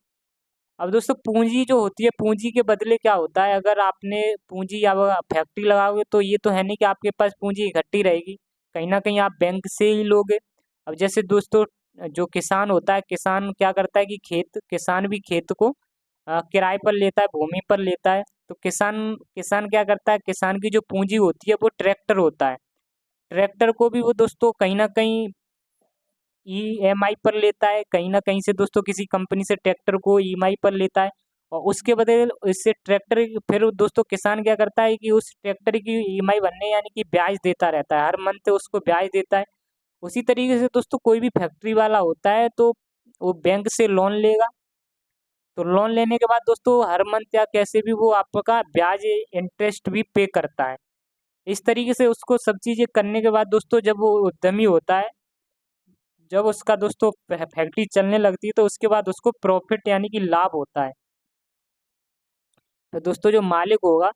अब दोस्तों पूंजी जो होती है, पूंजी के बदले क्या होता है, अगर आपने पूंजी या फैक्ट्री लगाओगे तो ये तो है नहीं कि आपके पास पूंजी इकट्ठी रहेगी। कहीं ना कहीं आप बैंक से ही लोगे। अब जैसे दोस्तों जो किसान होता है, किसान क्या करता है कि किसान भी खेत को किराए पर लेता है, भूमि पर लेता है। तो किसान किसान क्या करता है, किसान की जो पूंजी होती है वो ट्रैक्टर होता है। ट्रैक्टर को भी वो दोस्तों कहीं ना कहीं ईएमआई पर लेता है, कहीं ना कहीं से दोस्तों किसी कंपनी से ट्रैक्टर को ईएमआई पर लेता है। और उसके बदले इससे ट्रैक्टर फिर दोस्तों किसान क्या करता है कि उस ट्रैक्टर की ईएमआई भरने यानी कि ब्याज देता रहता है, हर मंथ उसको ब्याज देता है। उसी तरीके से दोस्तों कोई भी फैक्ट्री वाला होता है तो वो बैंक से लोन लेगा। तो लोन लेने के बाद दोस्तों हर मंथ या कैसे भी वो आपका ब्याज इंटरेस्ट भी पे करता है। इस तरीके से उसको सब चीज़ें करने के बाद दोस्तों जब वो उद्यमी होता है, जब उसका दोस्तों फैक्ट्री चलने लगती है तो उसके बाद उसको प्रॉफिट यानी कि लाभ होता है। तो दोस्तों जो मालिक होगा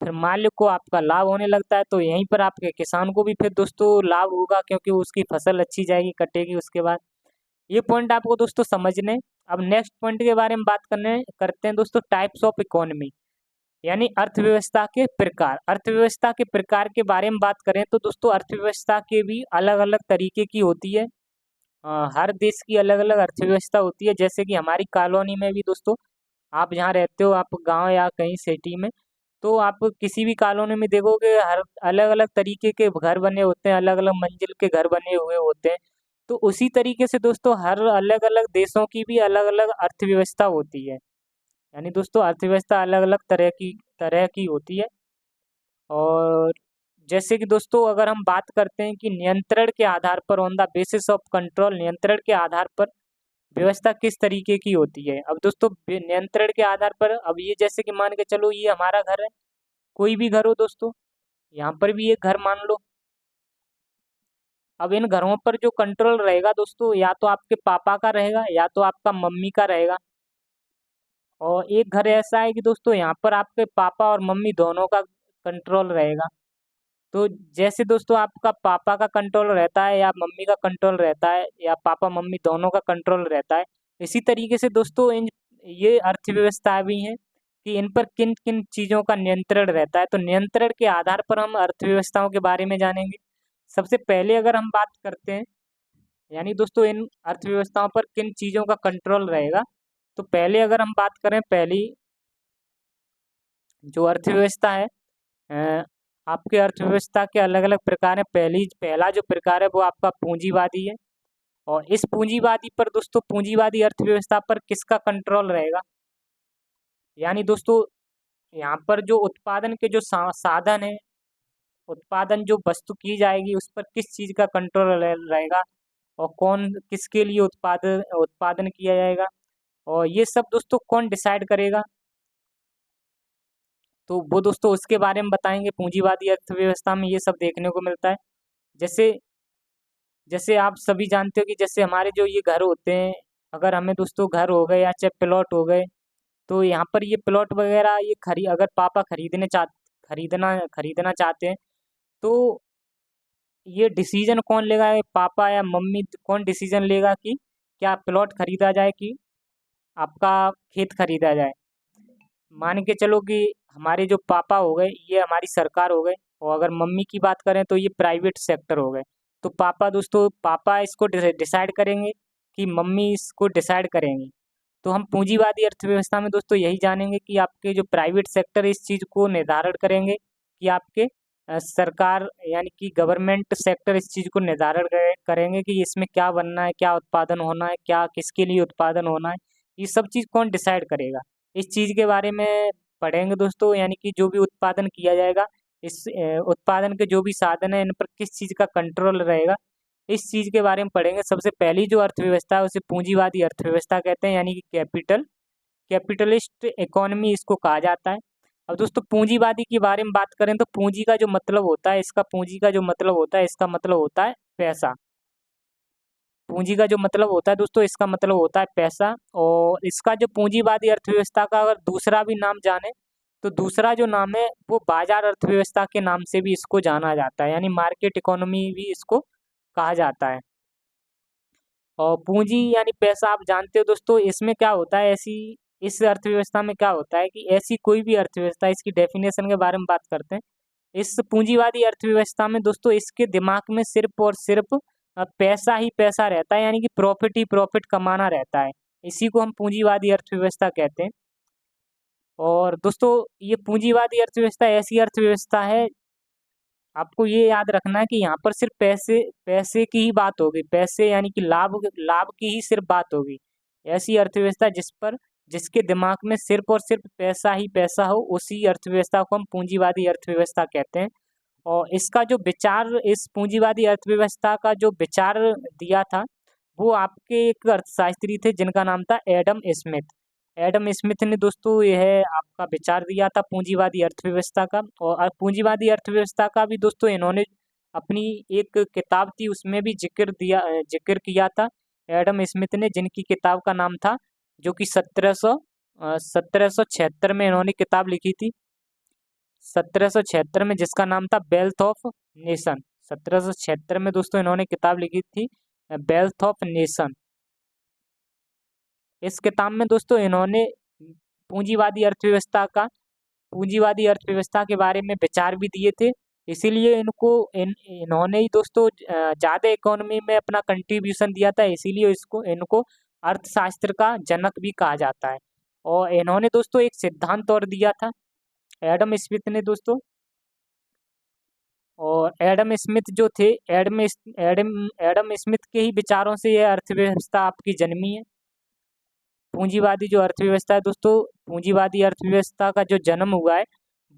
फिर मालिक को आपका लाभ होने लगता है, तो यहीं पर आपके किसान को भी फिर दोस्तों लाभ होगा, क्योंकि उसकी फसल अच्छी जाएगी, कटेगी उसके बाद। ये पॉइंट आपको दोस्तों समझने। अब नेक्स्ट पॉइंट के बारे में बात करते हैं दोस्तों, टाइप्स ऑफ इकोनॉमी, यानी अर्थव्यवस्था के प्रकार। अर्थव्यवस्था के प्रकार के बारे में बात करें तो दोस्तों अर्थव्यवस्था के भी अलग अलग तरीके की होती है। हर देश की अलग अलग अर्थव्यवस्था होती है। जैसे कि हमारी कॉलोनी में भी दोस्तों, आप जहाँ रहते हो, आप गांव या कहीं सिटी में, तो आप किसी भी कॉलोनी में देखोगे हर अलग अलग तरीके के घर बने होते हैं, अलग अलग मंजिल के घर बने हुए होते हैं। तो उसी तरीके से दोस्तों हर अलग अलग देशों की भी अलग अलग अर्थव्यवस्था होती है। यानी दोस्तों अर्थव्यवस्था अलग अलग तरह की होती है। और जैसे कि दोस्तों अगर हम बात करते हैं कि नियंत्रण के आधार पर, on the basis of control, नियंत्रण के आधार पर व्यवस्था किस तरीके की होती है। अब दोस्तों नियंत्रण के आधार पर, अब ये जैसे कि मान के चलो ये हमारा घर है, कोई भी घर हो दोस्तों, यहाँ पर भी एक घर मान लो। अब इन घरों पर जो कंट्रोल रहेगा दोस्तों, या तो आपके पापा का रहेगा या तो आपका मम्मी का रहेगा। और एक घर ऐसा है कि दोस्तों यहाँ पर आपके पापा और मम्मी दोनों का कंट्रोल रहेगा। तो जैसे दोस्तों आपका पापा का कंट्रोल रहता है या मम्मी का कंट्रोल रहता है या पापा मम्मी दोनों का कंट्रोल रहता है, इसी तरीके से दोस्तों इन ये अर्थव्यवस्था भी हैं कि इन पर किन किन चीज़ों का नियंत्रण रहता है। तो नियंत्रण के आधार पर हम अर्थव्यवस्थाओं के बारे में जानेंगे। सबसे पहले अगर हम बात करते हैं, यानी दोस्तों इन अर्थव्यवस्थाओं पर किन चीज़ों का कंट्रोल रहेगा, तो पहले अगर हम बात करें, पहली जो अर्थव्यवस्था है, अ, आपके अर्थव्यवस्था के अलग अलग प्रकार हैं। पहला जो प्रकार है वो आपका पूंजीवादी है। और इस पूंजीवादी पर दोस्तों, पूंजीवादी अर्थव्यवस्था पर किसका कंट्रोल रहेगा, यानी दोस्तों यहाँ पर जो उत्पादन के जो साधन है, उत्पादन जो वस्तु की जाएगी उस पर किस चीज़ का कंट्रोल रहेगा, और कौन किसके लिए उत्पादन उत्पादन किया जाएगा, और ये सब दोस्तों कौन डिसाइड करेगा। तो वो दोस्तों उसके बारे में बताएंगे। पूंजीवादी अर्थव्यवस्था में ये सब देखने को मिलता है। जैसे जैसे आप सभी जानते हो कि जैसे हमारे जो ये घर होते हैं, अगर हमें दोस्तों घर हो गए या चाहे प्लॉट हो गए, तो यहाँ पर ये प्लॉट वगैरह ये अगर पापा खरीदना चाहते हैं, तो ये डिसीजन कौन लेगा, ये पापा या मम्मी कौन डिसीजन लेगा कि क्या प्लॉट खरीदा जाए कि आपका खेत खरीदा जाए। मान के चलो कि हमारे जो पापा हो गए ये हमारी सरकार हो गए, और अगर मम्मी की बात करें तो ये प्राइवेट सेक्टर हो गए। तो पापा इसको डिसाइड करेंगे कि मम्मी इसको डिसाइड करेंगी। तो हम पूंजीवादी अर्थव्यवस्था में दोस्तों यही जानेंगे कि आपके जो प्राइवेट सेक्टर इस चीज़ को निर्धारण करेंगे कि आपके सरकार यानी कि गवर्नमेंट सेक्टर इस चीज़ को निर्धारण करेंगे कि इसमें क्या बनना है, क्या उत्पादन होना है, क्या किसके लिए उत्पादन होना है। ये सब चीज़ कौन डिसाइड करेगा, इस चीज़ के बारे में पढ़ेंगे दोस्तों। यानी कि जो भी उत्पादन किया जाएगा, इस उत्पादन के जो भी साधन है इन पर किस चीज़ का कंट्रोल रहेगा, इस चीज़ के बारे में पढ़ेंगे। सबसे पहली जो अर्थव्यवस्था है उसे पूंजीवादी अर्थव्यवस्था कहते हैं, यानी कि कैपिटलिस्ट इकोनॉमी इसको कहा जाता है। अब दोस्तों पूंजीवादी के बारे में बात करें तो पूंजी का जो मतलब होता है, इसका मतलब होता है पैसा। पूंजी का जो मतलब होता है दोस्तों, इसका मतलब होता है पैसा। और इसका जो पूंजीवादी अर्थव्यवस्था का अगर दूसरा भी नाम जाने, तो दूसरा जो नाम है वो बाजार अर्थव्यवस्था के नाम से भी इसको जाना जाता है, यानी मार्केट इकोनॉमी भी इसको कहा जाता है। और पूंजी यानी पैसा आप जानते हो दोस्तों, इसमें क्या होता है, ऐसी इस अर्थव्यवस्था में क्या होता है कि ऐसी कोई भी अर्थव्यवस्था, इसकी डेफिनेशन के बारे में बात करते हैं। इस पूंजीवादी अर्थव्यवस्था में दोस्तों इसके दिमाग में सिर्फ और सिर्फ पैसा ही पैसा रहता है, यानी कि प्रॉफिट ही प्रॉफिट कमाना रहता है। इसी को हम पूंजीवादी अर्थव्यवस्था कहते हैं। और दोस्तों ये पूंजीवादी अर्थव्यवस्था ऐसी अर्थव्यवस्था है, आपको ये याद रखना है कि यहाँ पर सिर्फ पैसे पैसे की ही बात होगी, पैसे यानी कि लाभ लाभ की ही सिर्फ बात होगी। ऐसी अर्थव्यवस्था जिसके दिमाग में सिर्फ और सिर्फ पैसा ही पैसा हो, उसी अर्थव्यवस्था को हम पूंजीवादी अर्थव्यवस्था कहते हैं। और इसका जो विचार, इस पूंजीवादी अर्थव्यवस्था का जो विचार दिया था, वो आपके एक अर्थशास्त्री थे जिनका नाम था एडम स्मिथ। एडम स्मिथ ने दोस्तों यह आपका विचार दिया था पूंजीवादी अर्थव्यवस्था का। और पूंजीवादी अर्थव्यवस्था का भी दोस्तों इन्होंने अपनी एक किताब थी उसमें भी जिक्र किया था एडम स्मिथ ने, जिनकी किताब का नाम था, जो कि 1776 में इन्होंने किताब लिखी थी, 1776 में, जिसका नाम था वेल्थ ऑफ नेशन। 1776 में दोस्तों इन्होंने किताब लिखी थी वेल्थ ऑफ नेशन। इस किताब में दोस्तों इन्होंने पूंजीवादी अर्थव्यवस्था का पूंजीवादी अर्थव्यवस्था के बारे में विचार भी दिए थे। इसीलिए इन्होंने ही दोस्तों ज़्यादा इकोनॉमी में अपना कंट्रीब्यूशन दिया था, इसीलिए इसको इनको अर्थशास्त्र का जनक भी कहा जाता है। और इन्होंने दोस्तों एक सिद्धांत और दिया था एडम स्मिथ ने दोस्तों। और एडम स्मिथ जो थे, एडम स्मिथ के ही विचारों से यह अर्थव्यवस्था आपकी जन्मी है। पूंजीवादी जो अर्थव्यवस्था है दोस्तों, पूंजीवादी अर्थव्यवस्था का जो जन्म हुआ है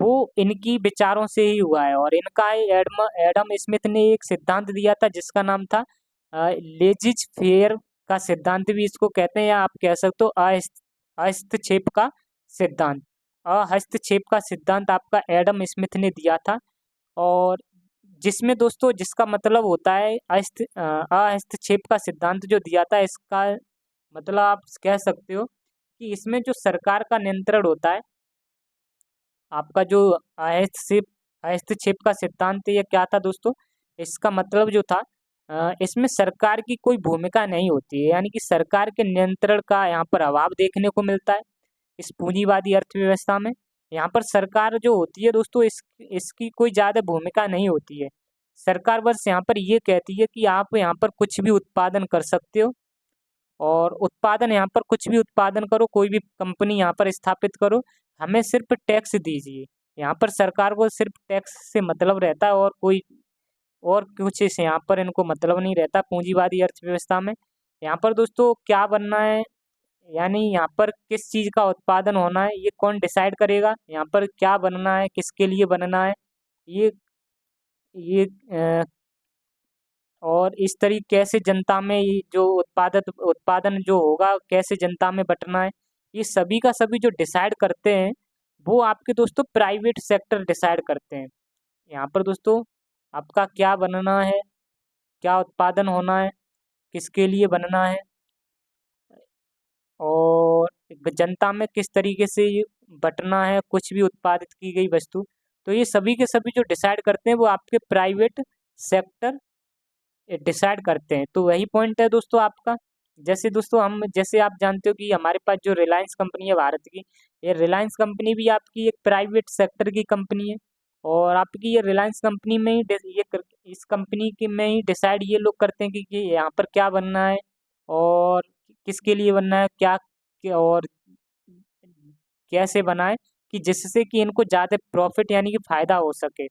वो इनकी विचारों से ही हुआ है। और इनका एडम एडम स्मिथ ने एक सिद्धांत दिया था जिसका नाम था लेजिज फेयर का सिद्धांत भी इसको कहते हैं, या आप कह सकते हो हस्तक्षेप का सिद्धांत। हस्तक्षेप का सिद्धांत आपका एडम स्मिथ ने दिया था। और जिसमें दोस्तों जिसका मतलब होता है हस्तक्षेप का सिद्धांत जो दिया था, इसका मतलब आप कह सकते हो कि इसमें जो सरकार का नियंत्रण होता है, आपका जो हस्तक्षेप का सिद्धांत ये क्या था दोस्तों, इसका मतलब जो था इसमें सरकार की कोई भूमिका नहीं होती है, यानी कि सरकार के नियंत्रण का यहाँ पर अभाव देखने को मिलता है इस पूंजीवादी अर्थव्यवस्था में। यहाँ पर सरकार जो होती है दोस्तों, इसकी कोई ज़्यादा भूमिका नहीं होती है। सरकार बस यहाँ पर ये कहती है कि आप यहाँ पर कुछ भी उत्पादन कर सकते हो, और उत्पादन यहाँ पर कुछ भी उत्पादन करो, कोई भी कंपनी यहाँ पर स्थापित करो, हमें सिर्फ टैक्स दीजिए। यहाँ पर सरकार को सिर्फ टैक्स से मतलब रहता है, और कुछ से यहाँ पर इनको मतलब नहीं रहता पूंजीवादी अर्थव्यवस्था में। यहाँ पर दोस्तों क्या बनना है, यानी यहाँ पर किस चीज़ का उत्पादन होना है, ये कौन डिसाइड करेगा, यहाँ पर क्या बनना है, किसके लिए बनना है, ये ये और इस तरीके से जनता में ये जो उत्पादन जो होगा कैसे जनता में बंटना है, ये सभी का सभी जो डिसाइड करते हैं वो आपके दोस्तों प्राइवेट सेक्टर डिसाइड करते हैं। यहाँ पर दोस्तों आपका क्या बनना है, क्या उत्पादन होना है, किसके लिए बनना है, और जनता में किस तरीके से ये बंटना है कुछ भी उत्पादित की गई वस्तु, तो ये सभी के सभी जो डिसाइड करते हैं वो आपके प्राइवेट सेक्टर डिसाइड करते हैं। तो वही पॉइंट है दोस्तों आपका। जैसे आप जानते हो कि हमारे पास जो रिलायंस कंपनी है भारत की, ये रिलायंस कंपनी भी आपकी एक प्राइवेट सेक्टर की कंपनी है। और आपकी ये रिलायंस कंपनी में ही इस कंपनी के में ही डिसाइड ये लोग करते हैं कि यहाँ पर क्या बनना है, और किसके लिए बनना है, और कैसे बनाए, कि जिससे कि इनको ज़्यादा प्रॉफिट यानी कि फ़ायदा हो सके।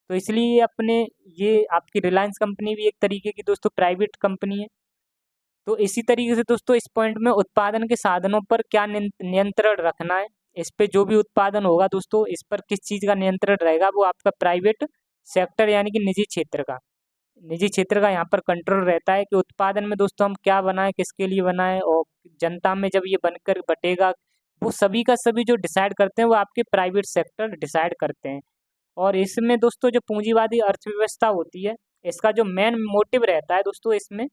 तो इसलिए ये आपकी रिलायंस कंपनी भी एक तरीके की दोस्तों प्राइवेट कंपनी है। तो इसी तरीके से दोस्तों इस पॉइंट में उत्पादन के साधनों पर क्या नियंत्रण रखना है, इस पे जो भी उत्पादन होगा दोस्तों, इस पर किस चीज़ का नियंत्रण रहेगा, वो आपका प्राइवेट सेक्टर यानी कि निजी क्षेत्र का यहाँ पर कंट्रोल रहता है कि उत्पादन में दोस्तों हम क्या बनाएं, किसके लिए बनाएं, और जनता में जब ये बनकर बटेगा, वो सभी का सभी जो डिसाइड करते हैं वो आपके प्राइवेट सेक्टर डिसाइड करते हैं। और इसमें दोस्तों जो पूंजीवादी अर्थव्यवस्था होती है, इसका जो मेन मोटिव रहता है दोस्तों, इसमें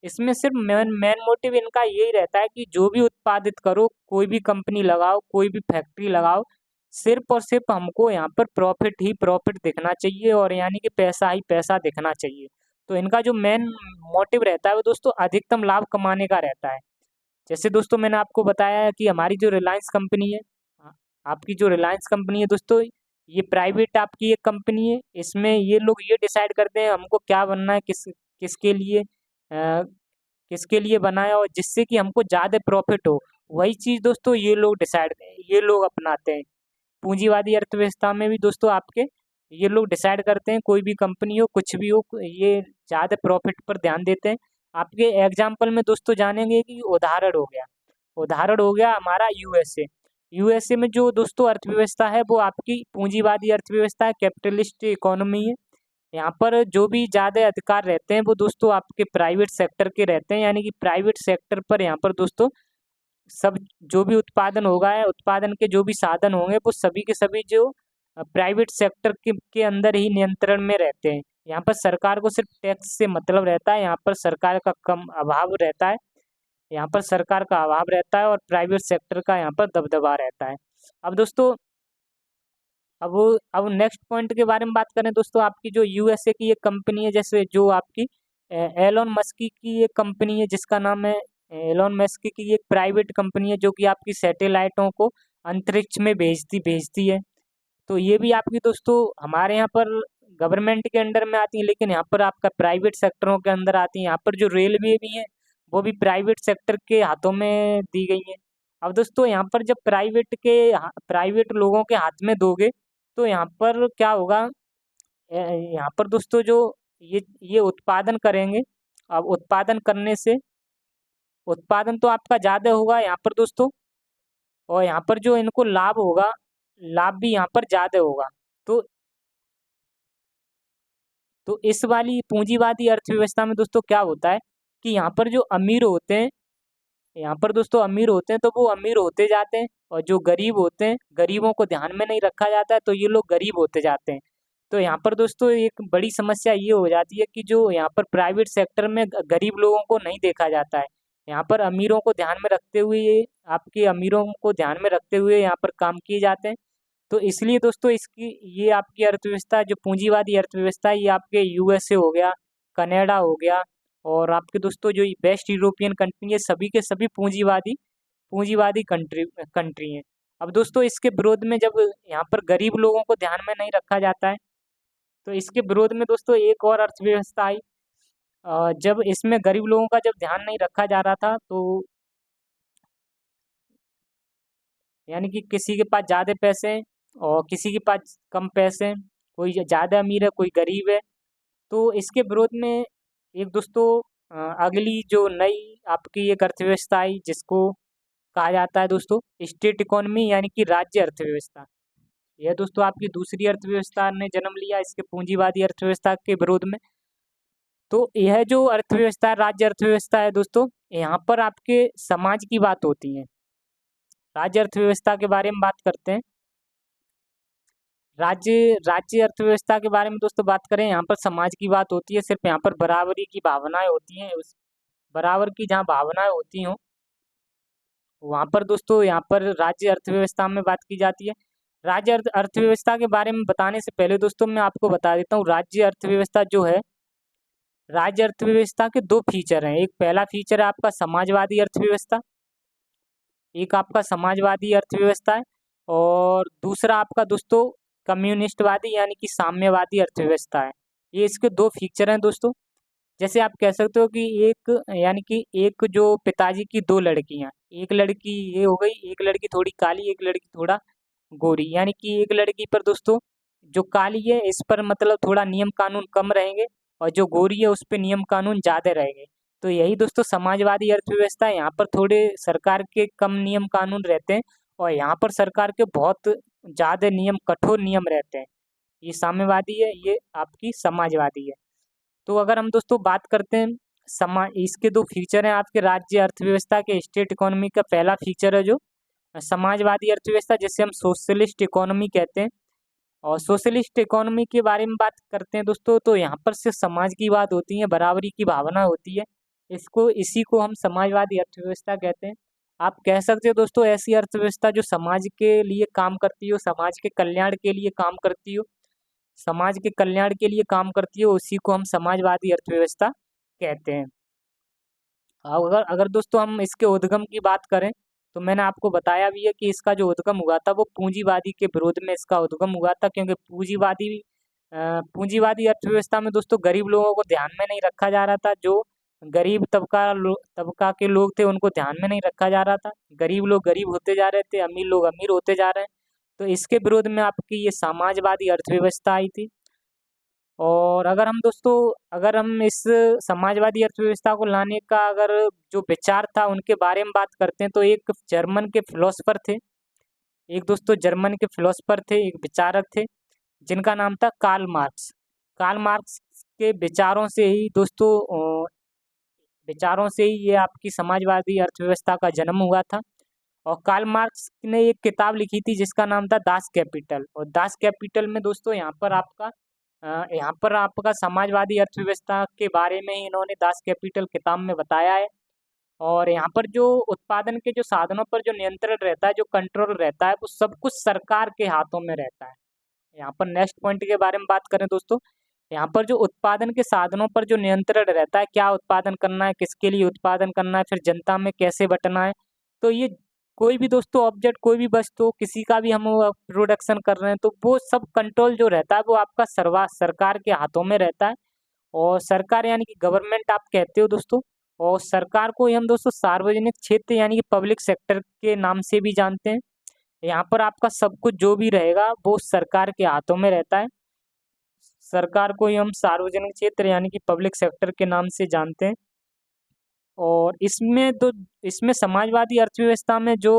इसमें सिर्फ मेन मेन मोटिव इनका यही रहता है कि जो भी उत्पादित करो, कोई भी कंपनी लगाओ, कोई भी फैक्ट्री लगाओ, सिर्फ और सिर्फ हमको यहाँ पर प्रॉफिट ही प्रॉफिट दिखना चाहिए, और यानी कि पैसा ही पैसा दिखना चाहिए। तो इनका जो मेन मोटिव रहता है वो दोस्तों अधिकतम लाभ कमाने का रहता है। जैसे दोस्तों मैंने आपको बताया है कि हमारी जो रिलायंस कंपनी है, आपकी जो रिलायंस कंपनी है दोस्तों, ये प्राइवेट आपकी एक कंपनी है। इसमें ये लोग ये डिसाइड करते हैं हमको क्या बनना है, किसके लिए किसके लिए बनाए, और जिससे कि हमको ज़्यादा प्रॉफिट हो, वही चीज़ दोस्तों ये लोग अपनाते हैं। पूंजीवादी अर्थव्यवस्था में भी दोस्तों आपके ये लोग डिसाइड करते हैं, कोई भी कंपनी हो कुछ भी हो, ये ज़्यादा प्रॉफिट पर ध्यान देते हैं। आपके एग्जाम्पल में दोस्तों जानेंगे कि उदाहरण हो गया हमारा यूएसए। यूएसए में जो दोस्तों अर्थव्यवस्था है वो आपकी पूंजीवादी अर्थव्यवस्था है, कैपिटलिस्ट इकोनॉमी है। यहाँ पर जो भी ज़्यादा अधिकार रहते हैं वो दोस्तों आपके प्राइवेट सेक्टर के रहते हैं, यानी कि प्राइवेट सेक्टर पर यहाँ पर दोस्तों सब जो भी उत्पादन होगा है, उत्पादन के जो भी साधन होंगे वो सभी के सभी जो प्राइवेट सेक्टर के अंदर ही नियंत्रण में रहते हैं। यहाँ पर सरकार को सिर्फ टैक्स से मतलब रहता है, यहाँ पर सरकार का कम अभाव रहता है, यहाँ पर सरकार का अभाव रहता है, और प्राइवेट सेक्टर का यहाँ पर दबदबा रहता है। अब दोस्तों अब नेक्स्ट पॉइंट के बारे में बात करें दोस्तों, आपकी जो यूएसए की एक कंपनी है, जैसे जो आपकी एलोन मस्क की एक कंपनी है जिसका नाम है एलोन मस्क की एक प्राइवेट कंपनी है जो कि आपकी सैटेलाइटों को अंतरिक्ष में भेजती है। तो ये भी आपकी दोस्तों हमारे यहाँ पर गवर्नमेंट के अंडर में आती है, लेकिन यहाँ पर आपका प्राइवेट सेक्टरों के अंदर आती है। यहाँ पर जो रेलवे भी है वो भी प्राइवेट सेक्टर के हाथों में दी गई है। अब दोस्तों यहाँ पर जब प्राइवेट लोगों के हाथ में दोगे तो यहाँ पर क्या होगा, यहाँ पर दोस्तों जो ये उत्पादन करेंगे, अब उत्पादन तो आपका ज़्यादा होगा यहाँ पर दोस्तों, और यहाँ पर जो इनको लाभ होगा, लाभ भी यहाँ पर ज़्यादा होगा। तो इस वाली पूंजीवादी अर्थव्यवस्था में दोस्तों क्या होता है कि यहाँ पर जो अमीर होते हैं, यहाँ पर दोस्तों अमीर होते हैं तो वो अमीर होते जाते हैं, और जो गरीब होते हैं, गरीबों को ध्यान में नहीं रखा जाता है तो ये लोग गरीब होते जाते हैं। तो यहाँ पर दोस्तों एक बड़ी समस्या ये हो जाती है कि जो यहाँ पर प्राइवेट सेक्टर में गरीब लोगों को नहीं देखा जाता है। यहाँ पर अमीरों को ध्यान में रखते हुए आपके अमीरों को ध्यान में रखते हुए यहाँ पर काम किए जाते हैं। तो इसलिए दोस्तों इसकी ये आपकी अर्थव्यवस्था जो पूंजीवादी अर्थव्यवस्था है, ये आपके यूएसए हो गया, कनाडा हो गया, और आपके दोस्तों जो वेस्ट यूरोपियन कंट्री है, सभी के सभी पूंजीवादी पूंजीवादी कंट्री हैं। अब दोस्तों इसके विरोध में जब यहाँ पर गरीब लोगों को ध्यान में नहीं रखा जाता है, तो इसके विरोध में दोस्तों एक और अर्थव्यवस्था आई। जब इसमें गरीब लोगों का जब ध्यान नहीं रखा जा रहा था, तो यानी कि किसी के पास ज़्यादा पैसे हैं और किसी के पास कम पैसे हैं, कोई ज़्यादा अमीर है कोई गरीब है। तो इसके विरोध में एक दोस्तों अगली जो नई आपकी एक अर्थव्यवस्था आई जिसको कहा जाता है दोस्तों स्टेट इकोनॉमी, यानी कि राज्य अर्थव्यवस्था। यह दोस्तों आपकी दूसरी अर्थव्यवस्था ने जन्म लिया इसके पूंजीवादी अर्थव्यवस्था के विरोध में। तो यह जो अर्थव्यवस्था है, राज्य अर्थव्यवस्था है दोस्तों, यहाँ पर आपके समाज की बात होती है। राज्य अर्थव्यवस्था के बारे में बात करते हैं। राज्य राज्य अर्थव्यवस्था के बारे में दोस्तों बात करें, यहाँ पर समाज की बात होती है, सिर्फ यहाँ पर बराबरी की भावनाएं होती हैं। उस बराबर की जहाँ भावनाएं होती हों वहाँ पर दोस्तों यहाँ पर राज्य अर्थव्यवस्था में बात की जाती है। राज्य अर्थव्यवस्था के बारे में बताने से पहले दोस्तों मैं आपको बता देता हूँ, राज्य अर्थव्यवस्था जो है, राज्य अर्थव्यवस्था के दो फीचर हैं। एक पहला फीचर है आपका समाजवादी अर्थव्यवस्था, एक आपका समाजवादी अर्थव्यवस्था है, और दूसरा आपका दोस्तों कम्युनिस्टवादी यानी कि साम्यवादी अर्थव्यवस्था है। ये इसके दो फीचर हैं दोस्तों। जैसे आप कह सकते हो कि एक यानी कि एक जो पिताजी की दो लड़कियां, एक लड़की ये हो गई, एक लड़की थोड़ी काली, एक लड़की थोड़ा गोरी, यानी कि एक लड़की पर दोस्तों जो काली है इस पर मतलब थोड़ा नियम कानून कम रहेंगे, और जो गोरी है उस पर नियम कानून ज़्यादा रहेंगे। तो यही दोस्तों समाजवादी अर्थव्यवस्था है। यहाँ पर थोड़े सरकार के कम नियम कानून रहते हैं, और यहाँ पर सरकार के बहुत ज़्यादा नियम, कठोर नियम रहते हैं। ये साम्यवादी है, ये आपकी समाजवादी है। तो अगर हम दोस्तों बात करते हैं इसके दो फीचर हैं आपके राज्य अर्थव्यवस्था के, स्टेट इकोनॉमी का पहला फीचर है जो समाजवादी अर्थव्यवस्था, जिसे हम सोशलिस्ट इकोनॉमी कहते हैं। और सोशलिस्ट इकोनॉमी के बारे में बात करते हैं दोस्तों, तो यहाँ पर सिर्फ समाज की बात होती है, बराबरी की भावना होती है। इसी को हम समाजवादी अर्थव्यवस्था कहते हैं। आप कह सकते हो दोस्तों ऐसी अर्थव्यवस्था जो समाज के लिए काम करती हो, समाज के कल्याण के लिए काम करती हो, समाज के कल्याण के लिए काम करती हो, उसी को हम समाजवादी अर्थव्यवस्था कहते हैं। अगर अगर दोस्तों हम इसके उद्गम की बात करें, तो मैंने आपको बताया भी है कि इसका जो उद्गम हुआ था वो पूंजीवादी के विरोध में इसका उद्गम हुआ था, क्योंकि पूंजीवादी अर्थव्यवस्था में दोस्तों गरीब लोगों को ध्यान में नहीं रखा जा रहा था। जो गरीब तबका के लोग थे उनको ध्यान में नहीं रखा जा रहा था, गरीब लोग गरीब होते जा रहे थे, अमीर लोग अमीर होते जा रहे हैं। तो इसके विरोध में आपकी ये समाजवादी अर्थव्यवस्था आई थी। और अगर हम इस समाजवादी अर्थव्यवस्था को लाने का अगर जो विचार था उनके बारे में बात करते हैं, तो एक जर्मन के फिलोसफर थे, एक दोस्तों जर्मन के फिलोसफर थे, एक विचारक थे जिनका नाम था कार्ल मार्क्स। कार्ल मार्क्स के विचारों से ही ये आपकी समाजवादी अर्थव्यवस्था का जन्म हुआ था। और कार्ल मार्क्स ने एक किताब लिखी थी जिसका नाम था दास कैपिटल। और दास कैपिटल में दोस्तों यहाँ पर आपका समाजवादी अर्थव्यवस्था के बारे में ही इन्होंने दास कैपिटल किताब में बताया है। और यहाँ पर जो उत्पादन के जो साधनों पर जो नियंत्रण रहता है, जो कंट्रोल रहता है, वो सब कुछ सरकार के हाथों में रहता है। यहाँ पर नेक्स्ट पॉइंट के बारे में बात करें दोस्तों, यहाँ पर जो उत्पादन के साधनों पर जो नियंत्रण रहता है, क्या उत्पादन करना है, किसके लिए उत्पादन करना है, फिर जनता में कैसे बंटना है। तो ये कोई भी दोस्तों ऑब्जेक्ट, कोई भी वस्तु, किसी का भी हम प्रोडक्शन कर रहे हैं, तो वो सब कंट्रोल जो रहता है वो आपका सरकार के हाथों में रहता है। और सरकार यानी कि गवर्नमेंट आप कहते हो दोस्तों। और सरकार को ही हम दोस्तों सार्वजनिक क्षेत्र यानी कि पब्लिक सेक्टर के नाम से भी जानते हैं। यहाँ पर आपका सब कुछ जो भी रहेगा वो सरकार के हाथों में रहता है। सरकार को ही हम सार्वजनिक क्षेत्र यानी कि पब्लिक सेक्टर के नाम से जानते हैं। और इसमें समाजवादी अर्थव्यवस्था में जो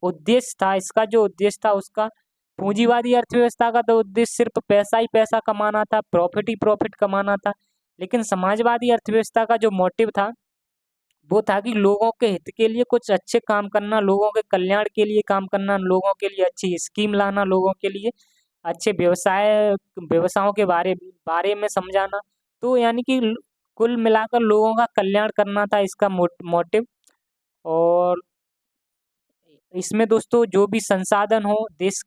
उद्देश्य था, इसका जो उद्देश्य था उसका, पूंजीवादी अर्थव्यवस्था का तो उद्देश्य सिर्फ पैसा ही पैसा कमाना था, प्रॉफिट ही प्रॉफिट कमाना था। लेकिन समाजवादी अर्थव्यवस्था का जो मोटिव था वो था कि लोगों के हित के लिए कुछ अच्छे काम करना, लोगों के कल्याण के लिए काम करना, लोगों के लिए अच्छी स्कीम लाना, लोगों के लिए अच्छे व्यवसायों के बारे बारे में समझाना। तो यानी कि कुल मिलाकर लोगों का कल्याण करना था इसका मोटिव। और इसमें दोस्तों जो भी संसाधन हो, देश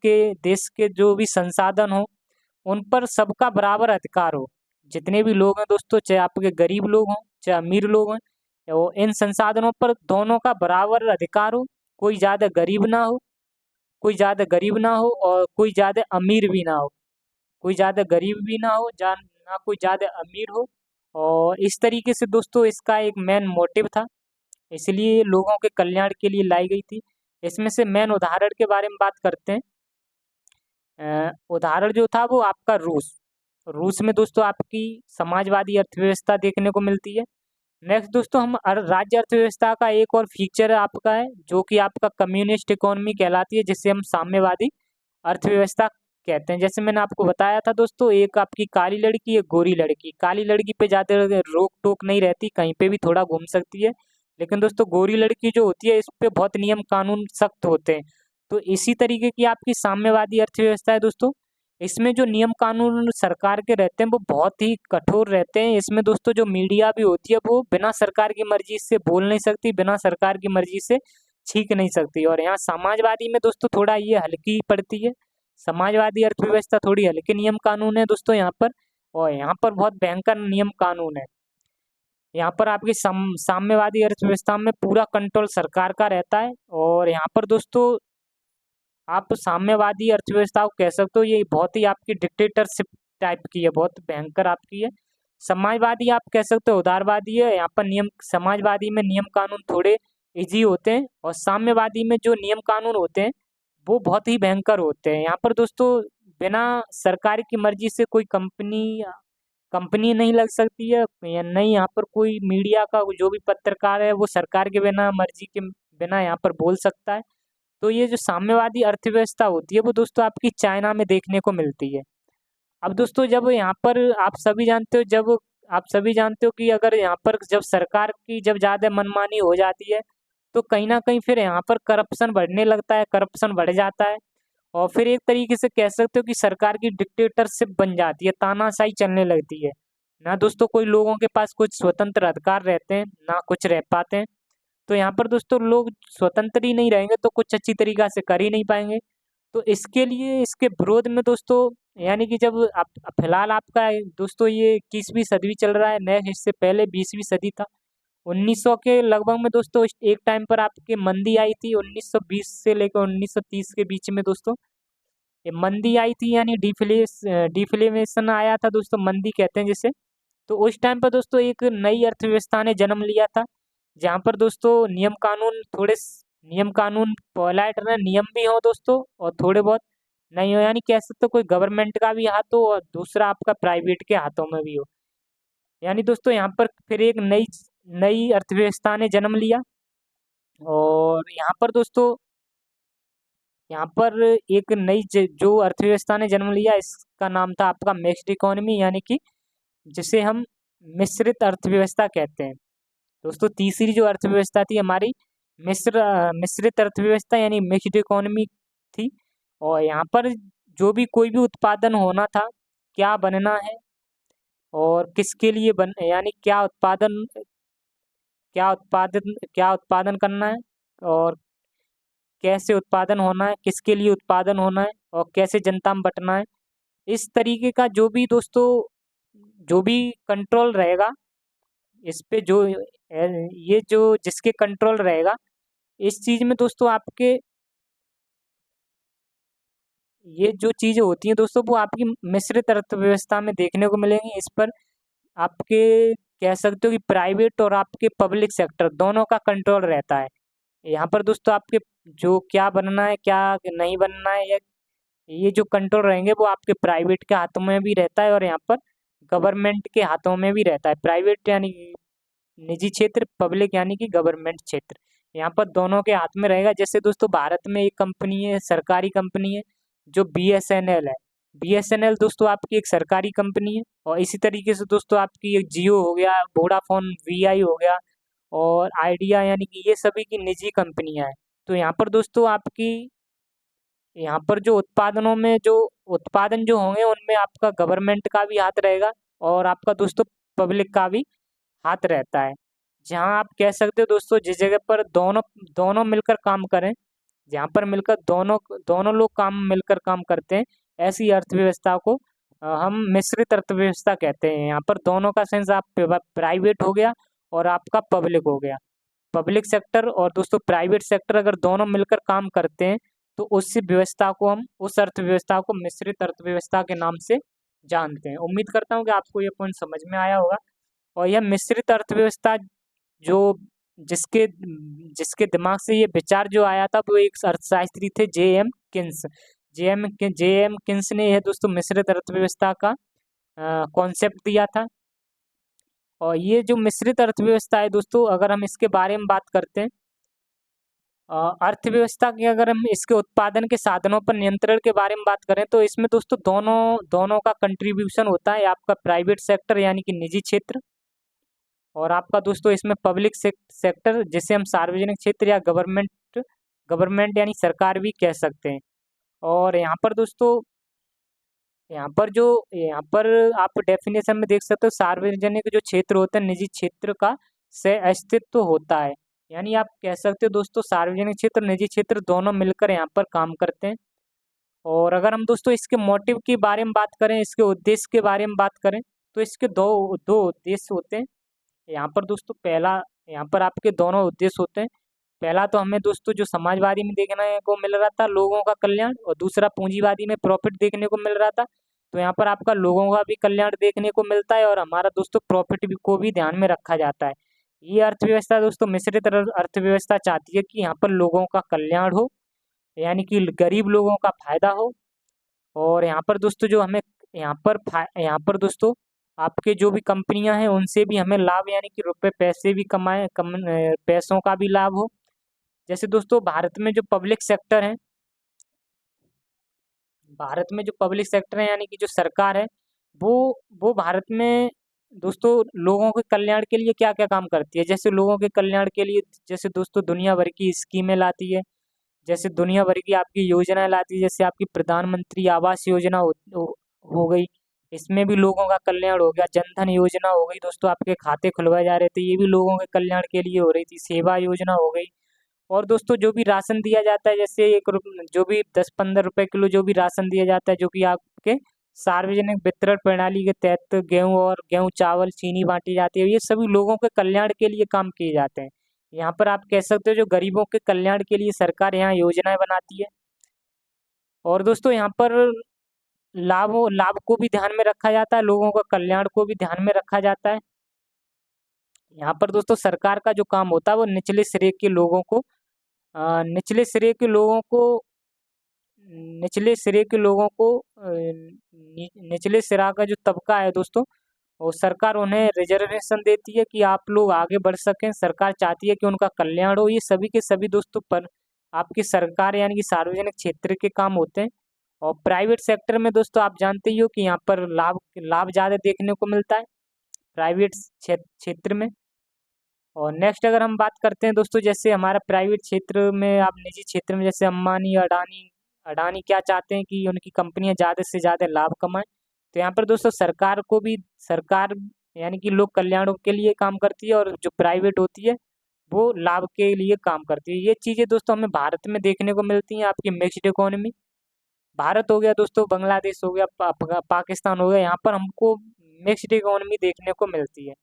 के जो भी संसाधन हो, उन पर सबका बराबर अधिकार हो। जितने भी लोग हैं दोस्तों, चाहे आपके गरीब लोग हों चाहे अमीर लोग हैं, वो इन संसाधनों पर दोनों का बराबर अधिकार हो। कोई ज़्यादा गरीब ना हो, कोई ज़्यादा गरीब ना हो और कोई ज़्यादा अमीर भी ना हो, कोई ज़्यादा गरीब भी ना हो, ना कोई ज़्यादा अमीर हो। और इस तरीके से दोस्तों इसका एक मेन मोटिव था, इसलिए लोगों के कल्याण के लिए लाई गई थी। इसमें से मेन उदाहरण के बारे में बात करते हैं। उदाहरण जो था वो आपका रूस। रूस में दोस्तों आपकी समाजवादी अर्थव्यवस्था देखने को मिलती है। नेक्स्ट दोस्तों हम राज्य अर्थव्यवस्था का एक और फीचर आपका है जो कि आपका कम्युनिस्ट इकोनॉमी कहलाती है, जिसे हम साम्यवादी अर्थव्यवस्था कहते हैं। जैसे मैंने आपको बताया था दोस्तों, एक आपकी काली लड़की, एक गोरी लड़की। काली लड़की पे ज़्यादा रोक टोक नहीं रहती, कहीं पे भी थोड़ा घूम सकती है। लेकिन दोस्तों गोरी लड़की जो होती है इस पे बहुत नियम कानून सख्त होते हैं। तो इसी तरीके की आपकी साम्यवादी अर्थव्यवस्था है दोस्तों। इसमें जो नियम कानून सरकार के रहते हैं वो बहुत ही कठोर रहते हैं। इसमें दोस्तों जो मीडिया भी होती है वो बिना सरकार की मर्जी से बोल नहीं सकती, बिना सरकार की मर्जी से छींक नहीं सकती। और यहाँ समाजवादी में दोस्तों थोड़ा ये हल्की पड़ती है। समाजवादी अर्थव्यवस्था थोड़ी हल्के नियम कानून है दोस्तों यहाँ पर। और यहाँ पर बहुत भयंकर नियम कानून है। यहाँ पर आपकी साम्यवादी अर्थव्यवस्था में पूरा कंट्रोल सरकार का रहता है। और यहाँ पर दोस्तों आप साम्यवादी अर्थव्यवस्था को कह सकते हो, ये बहुत ही आपकी डिक्टेटरशिप टाइप की है, बहुत भयंकर आपकी है। समाजवादी आप कह सकते हो उदारवादी है। यहाँ पर समाजवादी में नियम कानून थोड़े इजी होते हैं और साम्यवादी में जो नियम कानून होते हैं वो बहुत ही भयंकर होते हैं। यहाँ पर दोस्तों बिना सरकार की मर्जी से कोई कंपनी कंपनी नहीं लग सकती है, या नहीं यहाँ पर कोई मीडिया का जो भी पत्रकार है वो सरकार के बिना मर्जी के बिना यहाँ पर बोल सकता है। तो ये जो साम्यवादी अर्थव्यवस्था होती है वो दोस्तों आपकी चाइना में देखने को मिलती है। अब दोस्तों जब यहाँ पर आप सभी जानते हो कि अगर यहाँ पर जब सरकार की जब ज़्यादा मनमानी हो जाती है तो कहीं ना कहीं फिर यहाँ पर करप्शन बढ़ने लगता है, करप्शन बढ़ जाता है। और फिर एक तरीके से कह सकते हो कि सरकार की डिक्टेटरशिप बन जाती है, तानाशाही चलने लगती है। ना दोस्तों कोई लोगों के पास कुछ स्वतंत्र अधिकार रहते हैं ना कुछ रह पाते हैं। तो यहाँ पर दोस्तों लोग स्वतंत्र ही नहीं रहेंगे तो कुछ अच्छी तरीक़ा से कर ही नहीं पाएंगे। तो इसके लिए इसके विरोध में दोस्तों यानी कि जब आप फिलहाल आपका दोस्तों ये 21वीं सदी चल रहा है, नेक्स्ट इससे पहले 20वीं सदी था। 1900 के लगभग में दोस्तों एक टाइम पर आपकी मंदी आई थी, 1920 से लेकर 1930 के बीच में दोस्तों ये मंदी आई थी, यानी डिफ्लेमेशन आया था दोस्तों, मंदी कहते हैं जिसे। तो उस टाइम पर दोस्तों एक नई अर्थव्यवस्था ने जन्म लिया था, जहाँ पर दोस्तों नियम कानून पोलाइट रहे, नियम भी हो दोस्तों और थोड़े बहुत नहीं हो, यानी कह सकते हो कोई गवर्नमेंट का भी हाथ हो और दूसरा आपका प्राइवेट के हाथों में भी हो। यानी दोस्तों यहाँ पर फिर एक नई नई अर्थव्यवस्था ने जन्म लिया। और यहाँ पर एक नई जो अर्थव्यवस्था ने जन्म लिया इसका नाम था आपका मिक्स्ड इकोनॉमी, यानी कि जिसे हम मिश्रित अर्थव्यवस्था कहते हैं। दोस्तों तीसरी जो अर्थव्यवस्था थी हमारी मिश्रित अर्थव्यवस्था यानी मिक्स्ड इकोनॉमी थी। और यहाँ पर जो भी कोई भी उत्पादन होना था, क्या बनना है और किसके लिए यानी क्या उत्पादन करना है और कैसे उत्पादन होना है, किसके लिए उत्पादन होना है और कैसे जनता में बंटना है। इस तरीके का जो भी दोस्तों जो भी कंट्रोल रहेगा इस पे, जो ये जो जिसके कंट्रोल रहेगा इस चीज में दोस्तों, आपके ये जो चीजें होती हैं दोस्तों वो आपकी मिश्रित अर्थव्यवस्था में देखने को मिलेंगी। इस पर आपके कह सकते हो कि प्राइवेट और आपके पब्लिक सेक्टर दोनों का कंट्रोल रहता है। यहाँ पर दोस्तों आपके जो क्या बनना है क्या नहीं बनना है, ये जो कंट्रोल रहेंगे वो आपके प्राइवेट के हाथों में भी रहता है और यहाँ पर गवर्नमेंट के हाथों में भी रहता है। प्राइवेट यानी निजी क्षेत्र, पब्लिक यानी कि गवर्नमेंट क्षेत्र, यहाँ पर दोनों के हाथ में रहेगा। जैसे दोस्तों भारत में एक कंपनी है, सरकारी कंपनी है, जो BSNL है। BSNL दोस्तों आपकी एक सरकारी कंपनी है। और इसी तरीके से दोस्तों आपकी एक जियो हो गया, वोडाफोन VI हो गया और आइडिया, यानी कि ये सभी की निजी कंपनियां हैं। तो यहाँ पर दोस्तों आपकी यहाँ पर जो उत्पादनों में जो उत्पादन जो होंगे उनमें आपका गवर्नमेंट का भी हाथ रहेगा और आपका दोस्तों पब्लिक का भी हाथ रहता है। जहाँ आप कह सकते हो दोस्तों जिस जगह पर दोनों दोनों मिलकर काम करें, जहाँ पर मिलकर दोनों दोनों लोग मिलकर काम करते हैं, ऐसी अर्थव्यवस्था को हम मिश्रित अर्थव्यवस्था कहते हैं। यहाँ पर दोनों का सेंस आप प्राइवेट हो गया और आपका पब्लिक हो गया। पब्लिक सेक्टर और दोस्तों प्राइवेट सेक्टर अगर दोनों मिलकर काम करते हैं तो उस अर्थव्यवस्था को मिश्रित अर्थव्यवस्था के नाम से जानते हैं। उम्मीद करता हूँ कि आपको ये पॉइंट समझ में आया होगा। और यह मिश्रित अर्थव्यवस्था जो जिसके जिसके दिमाग से ये विचार जो आया था वो एक अर्थशास्त्री थे, जे एम किन्स ने यह दोस्तों मिश्रित अर्थव्यवस्था का कॉन्सेप्ट दिया था। और ये जो मिश्रित अर्थव्यवस्था है दोस्तों, अगर हम इसके बारे में बात करते हैं, अर्थव्यवस्था की अगर हम इसके उत्पादन के साधनों पर नियंत्रण के बारे में बात करें तो इसमें दोस्तों दोनों दोनों का कंट्रीब्यूशन होता है। आपका प्राइवेट सेक्टर यानी कि निजी क्षेत्र और आपका दोस्तों इसमें पब्लिक सेक्टर जिसे हम सार्वजनिक क्षेत्र या गवर्नमेंट गवर्नमेंट यानी सरकार भी कह सकते हैं। और यहाँ पर दोस्तों यहाँ पर आप डेफिनेशन में देख सकते हो, सार्वजनिक जो क्षेत्र होता है निजी क्षेत्र का से अस्तित्व होता है। यानी आप कह सकते हो दोस्तों सार्वजनिक क्षेत्र निजी क्षेत्र दोनों मिलकर यहाँ पर काम करते हैं। और अगर हम दोस्तों इसके मोटिव के बारे में बात करें, इसके उद्देश्य के बारे में बात करें, तो इसके दो दो उद्देश्य होते हैं। यहाँ पर दोस्तों पहला, यहाँ पर आपके दोनों उद्देश्य होते हैं। पहला तो हमें दोस्तों जो समाजवादी में देखने को मिल रहा था लोगों का कल्याण, और दूसरा पूंजीवादी में प्रॉफिट देखने को मिल रहा था। तो यहाँ पर आपका लोगों का भी कल्याण देखने को मिलता है और हमारा दोस्तों प्रॉफिट भी को भी ध्यान में रखा जाता है। ये अर्थव्यवस्था दोस्तों मिश्रित अर्थव्यवस्था चाहती है कि यहाँ पर लोगों का कल्याण हो, यानी कि गरीब लोगों का फायदा हो। और यहाँ पर दोस्तों जो हमें यहाँ पर दोस्तों आपके जो भी कंपनियां हैं उनसे भी हमें लाभ, यानी कि रुपए पैसे भी पैसों का भी लाभ हो। जैसे दोस्तों भारत में जो पब्लिक सेक्टर है यानी कि जो सरकार है, वो वो भारत में दोस्तों लोगों के कल्याण के लिए क्या क्या काम करती है। जैसे लोगों के कल्याण के लिए जैसे दोस्तों दुनिया भर की स्कीमें लाती है, जैसे दुनिया भर की आपकी योजनाएं लाती है। जैसे आपकी प्रधानमंत्री आवास योजना हो गई, इसमें भी लोगों का कल्याण हो गया। जनधन योजना हो गई दोस्तों, आपके खाते खुलवाए जा रहे थे, ये भी लोगों के कल्याण के लिए हो रही थी। सेवा योजना हो गई। और दोस्तों जो भी राशन दिया जाता है, जैसे जो भी 10-15 रुपए किलो जो भी राशन दिया जाता है, जो कि आपके सार्वजनिक वितरण प्रणाली के तहत गेहूं चावल चीनी बांटी जाती है, ये सभी लोगों के कल्याण के लिए काम किए जाते हैं। यहाँ पर आप कह सकते हो जो गरीबों के कल्याण के लिए सरकार यहाँ योजनाएं बनाती है। और दोस्तों यहाँ पर लाभ को भी ध्यान में रखा जाता है, लोगों का कल्याण को भी ध्यान में रखा जाता है। यहाँ पर दोस्तों सरकार का जो काम होता है वो निचले श्रेय के लोगों को निचले श्रेय के लोगों को निचले सिरा का जो तबका है दोस्तों, वो सरकार उन्हें रिजर्वेशन देती है कि आप लोग आगे बढ़ सकें। सरकार चाहती है कि उनका कल्याण हो। ये सभी के सभी दोस्तों पर आपकी सरकार यानी कि सार्वजनिक क्षेत्र के काम होते हैं। और प्राइवेट सेक्टर में दोस्तों आप जानते ही हो कि यहाँ पर लाभ लाभ ज़्यादा देखने को मिलता है प्राइवेट क्षेत्र में। और नेक्स्ट अगर हम बात करते हैं दोस्तों, जैसे हमारा प्राइवेट क्षेत्र में आप निजी क्षेत्र में जैसे अंबानी अडानी अडानी क्या चाहते हैं कि उनकी कंपनियां ज़्यादा से ज़्यादा लाभ कमाएं। तो यहाँ पर दोस्तों सरकार यानी कि लोक कल्याणों के लिए काम करती है और जो प्राइवेट होती है वो लाभ के लिए काम करती है। ये चीज़ें दोस्तों हमें भारत में देखने को मिलती हैं, आपकी मिक्स्ड इकोनॉमी। भारत हो गया दोस्तों, बांग्लादेश हो गया, पाकिस्तान हो गया, यहाँ पर हमको मिक्स्ड इकोनॉमी देखने को मिलती है।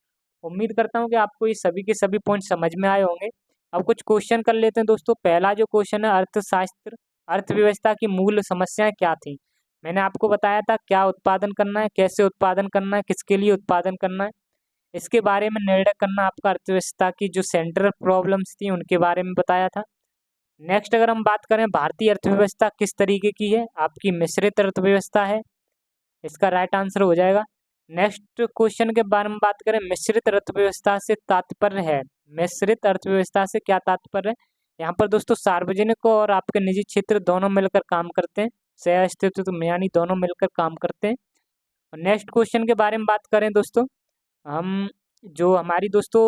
उम्मीद करता हूँ कि आपको ये सभी के सभी पॉइंट समझ में आए होंगे। अब कुछ क्वेश्चन कर लेते हैं दोस्तों। पहला जो क्वेश्चन है, अर्थशास्त्र, अर्थव्यवस्था की मूल समस्याएं क्या थी। मैंने आपको बताया था क्या उत्पादन करना है, कैसे उत्पादन करना है, किसके लिए उत्पादन करना है, इसके बारे में निर्णय करना आपका अर्थव्यवस्था की जो सेंट्रल प्रॉब्लम्स थी उनके बारे में बताया था। नेक्स्ट अगर हम बात करें भारतीय अर्थव्यवस्था किस तरीके की है, आपकी मिश्रित अर्थव्यवस्था है, इसका राइट आंसर हो जाएगा। नेक्स्ट क्वेश्चन के बारे में बात करें, मिश्रित अर्थव्यवस्था से तात्पर्य है, मिश्रित अर्थव्यवस्था से क्या तात्पर्य है। यहाँ पर दोस्तों सार्वजनिक और आपके निजी क्षेत्र दोनों मिलकर काम करते हैं, सह अस्तित्व में यानी दोनों मिलकर काम करते हैं। और नेक्स्ट क्वेश्चन के बारे में बात करें दोस्तों, हम जो हमारी दोस्तों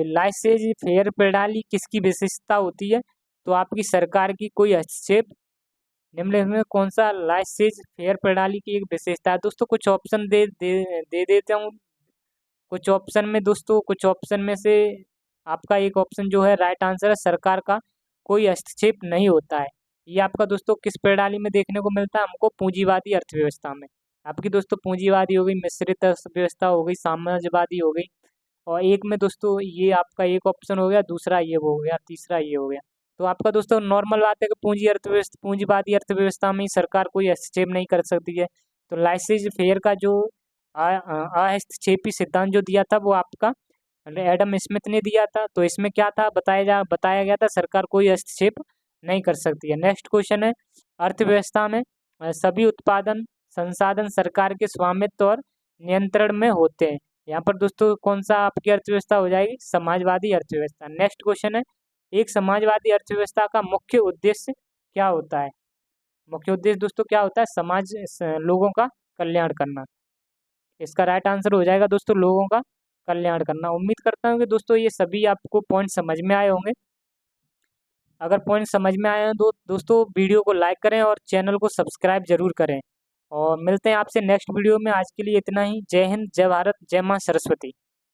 लाइसेंस फेयर प्रणाली किसकी विशेषता होती है, तो आपकी सरकार की कोई हस्तक्षेप निम्नलिखित में कौन सा लाइसेंस फेयर प्रणाली की एक विशेषता है। दोस्तों कुछ ऑप्शन दे देता हूँ। कुछ ऑप्शन में दोस्तों, कुछ ऑप्शन में से आपका एक ऑप्शन जो है राइट आंसर है, सरकार का कोई हस्तक्षेप नहीं होता है। ये आपका दोस्तों किस प्रणाली में देखने को मिलता है, हमको पूंजीवादी अर्थव्यवस्था में। आपकी दोस्तों पूंजीवादी हो गई, मिश्रित अर्थव्यवस्था हो गई, साम्राज्यवादी हो गई, और एक में दोस्तों ये आपका एक ऑप्शन हो गया, दूसरा ये वो हो गया, तीसरा ये हो गया। तो आपका दोस्तों नॉर्मल बात है कि पूंजीवादी अर्थव्यवस्था में ही सरकार कोई हस्तक्षेप नहीं कर सकती है। तो लाइसेंस फेयर का जो अहस्तक्षेपी सिद्धांत जो दिया था वो आपका एडम स्मिथ ने दिया था। तो इसमें क्या था, बताया गया था सरकार कोई हस्तक्षेप नहीं कर सकती है। नेक्स्ट क्वेश्चन है, अर्थव्यवस्था में सभी उत्पादन संसाधन सरकार के स्वामित्व और नियंत्रण में होते हैं। यहाँ पर दोस्तों कौन सा आपकी अर्थव्यवस्था हो जाएगी, समाजवादी अर्थव्यवस्था। नेक्स्ट क्वेश्चन है, एक समाजवादी अर्थव्यवस्था का मुख्य उद्देश्य क्या होता है। मुख्य उद्देश्य दोस्तों क्या होता है, लोगों का कल्याण करना। इसका राइट आंसर हो जाएगा दोस्तों लोगों का कल्याण करना। उम्मीद करता हूँ कि दोस्तों ये सभी आपको पॉइंट समझ में आए होंगे। अगर पॉइंट समझ में आए हैं तो दोस्तों वीडियो को लाइक करें और चैनल को सब्सक्राइब जरूर करें, और मिलते हैं आपसे नेक्स्ट वीडियो में। आज के लिए इतना ही। जय हिंद, जय भारत, जय माँ सरस्वती।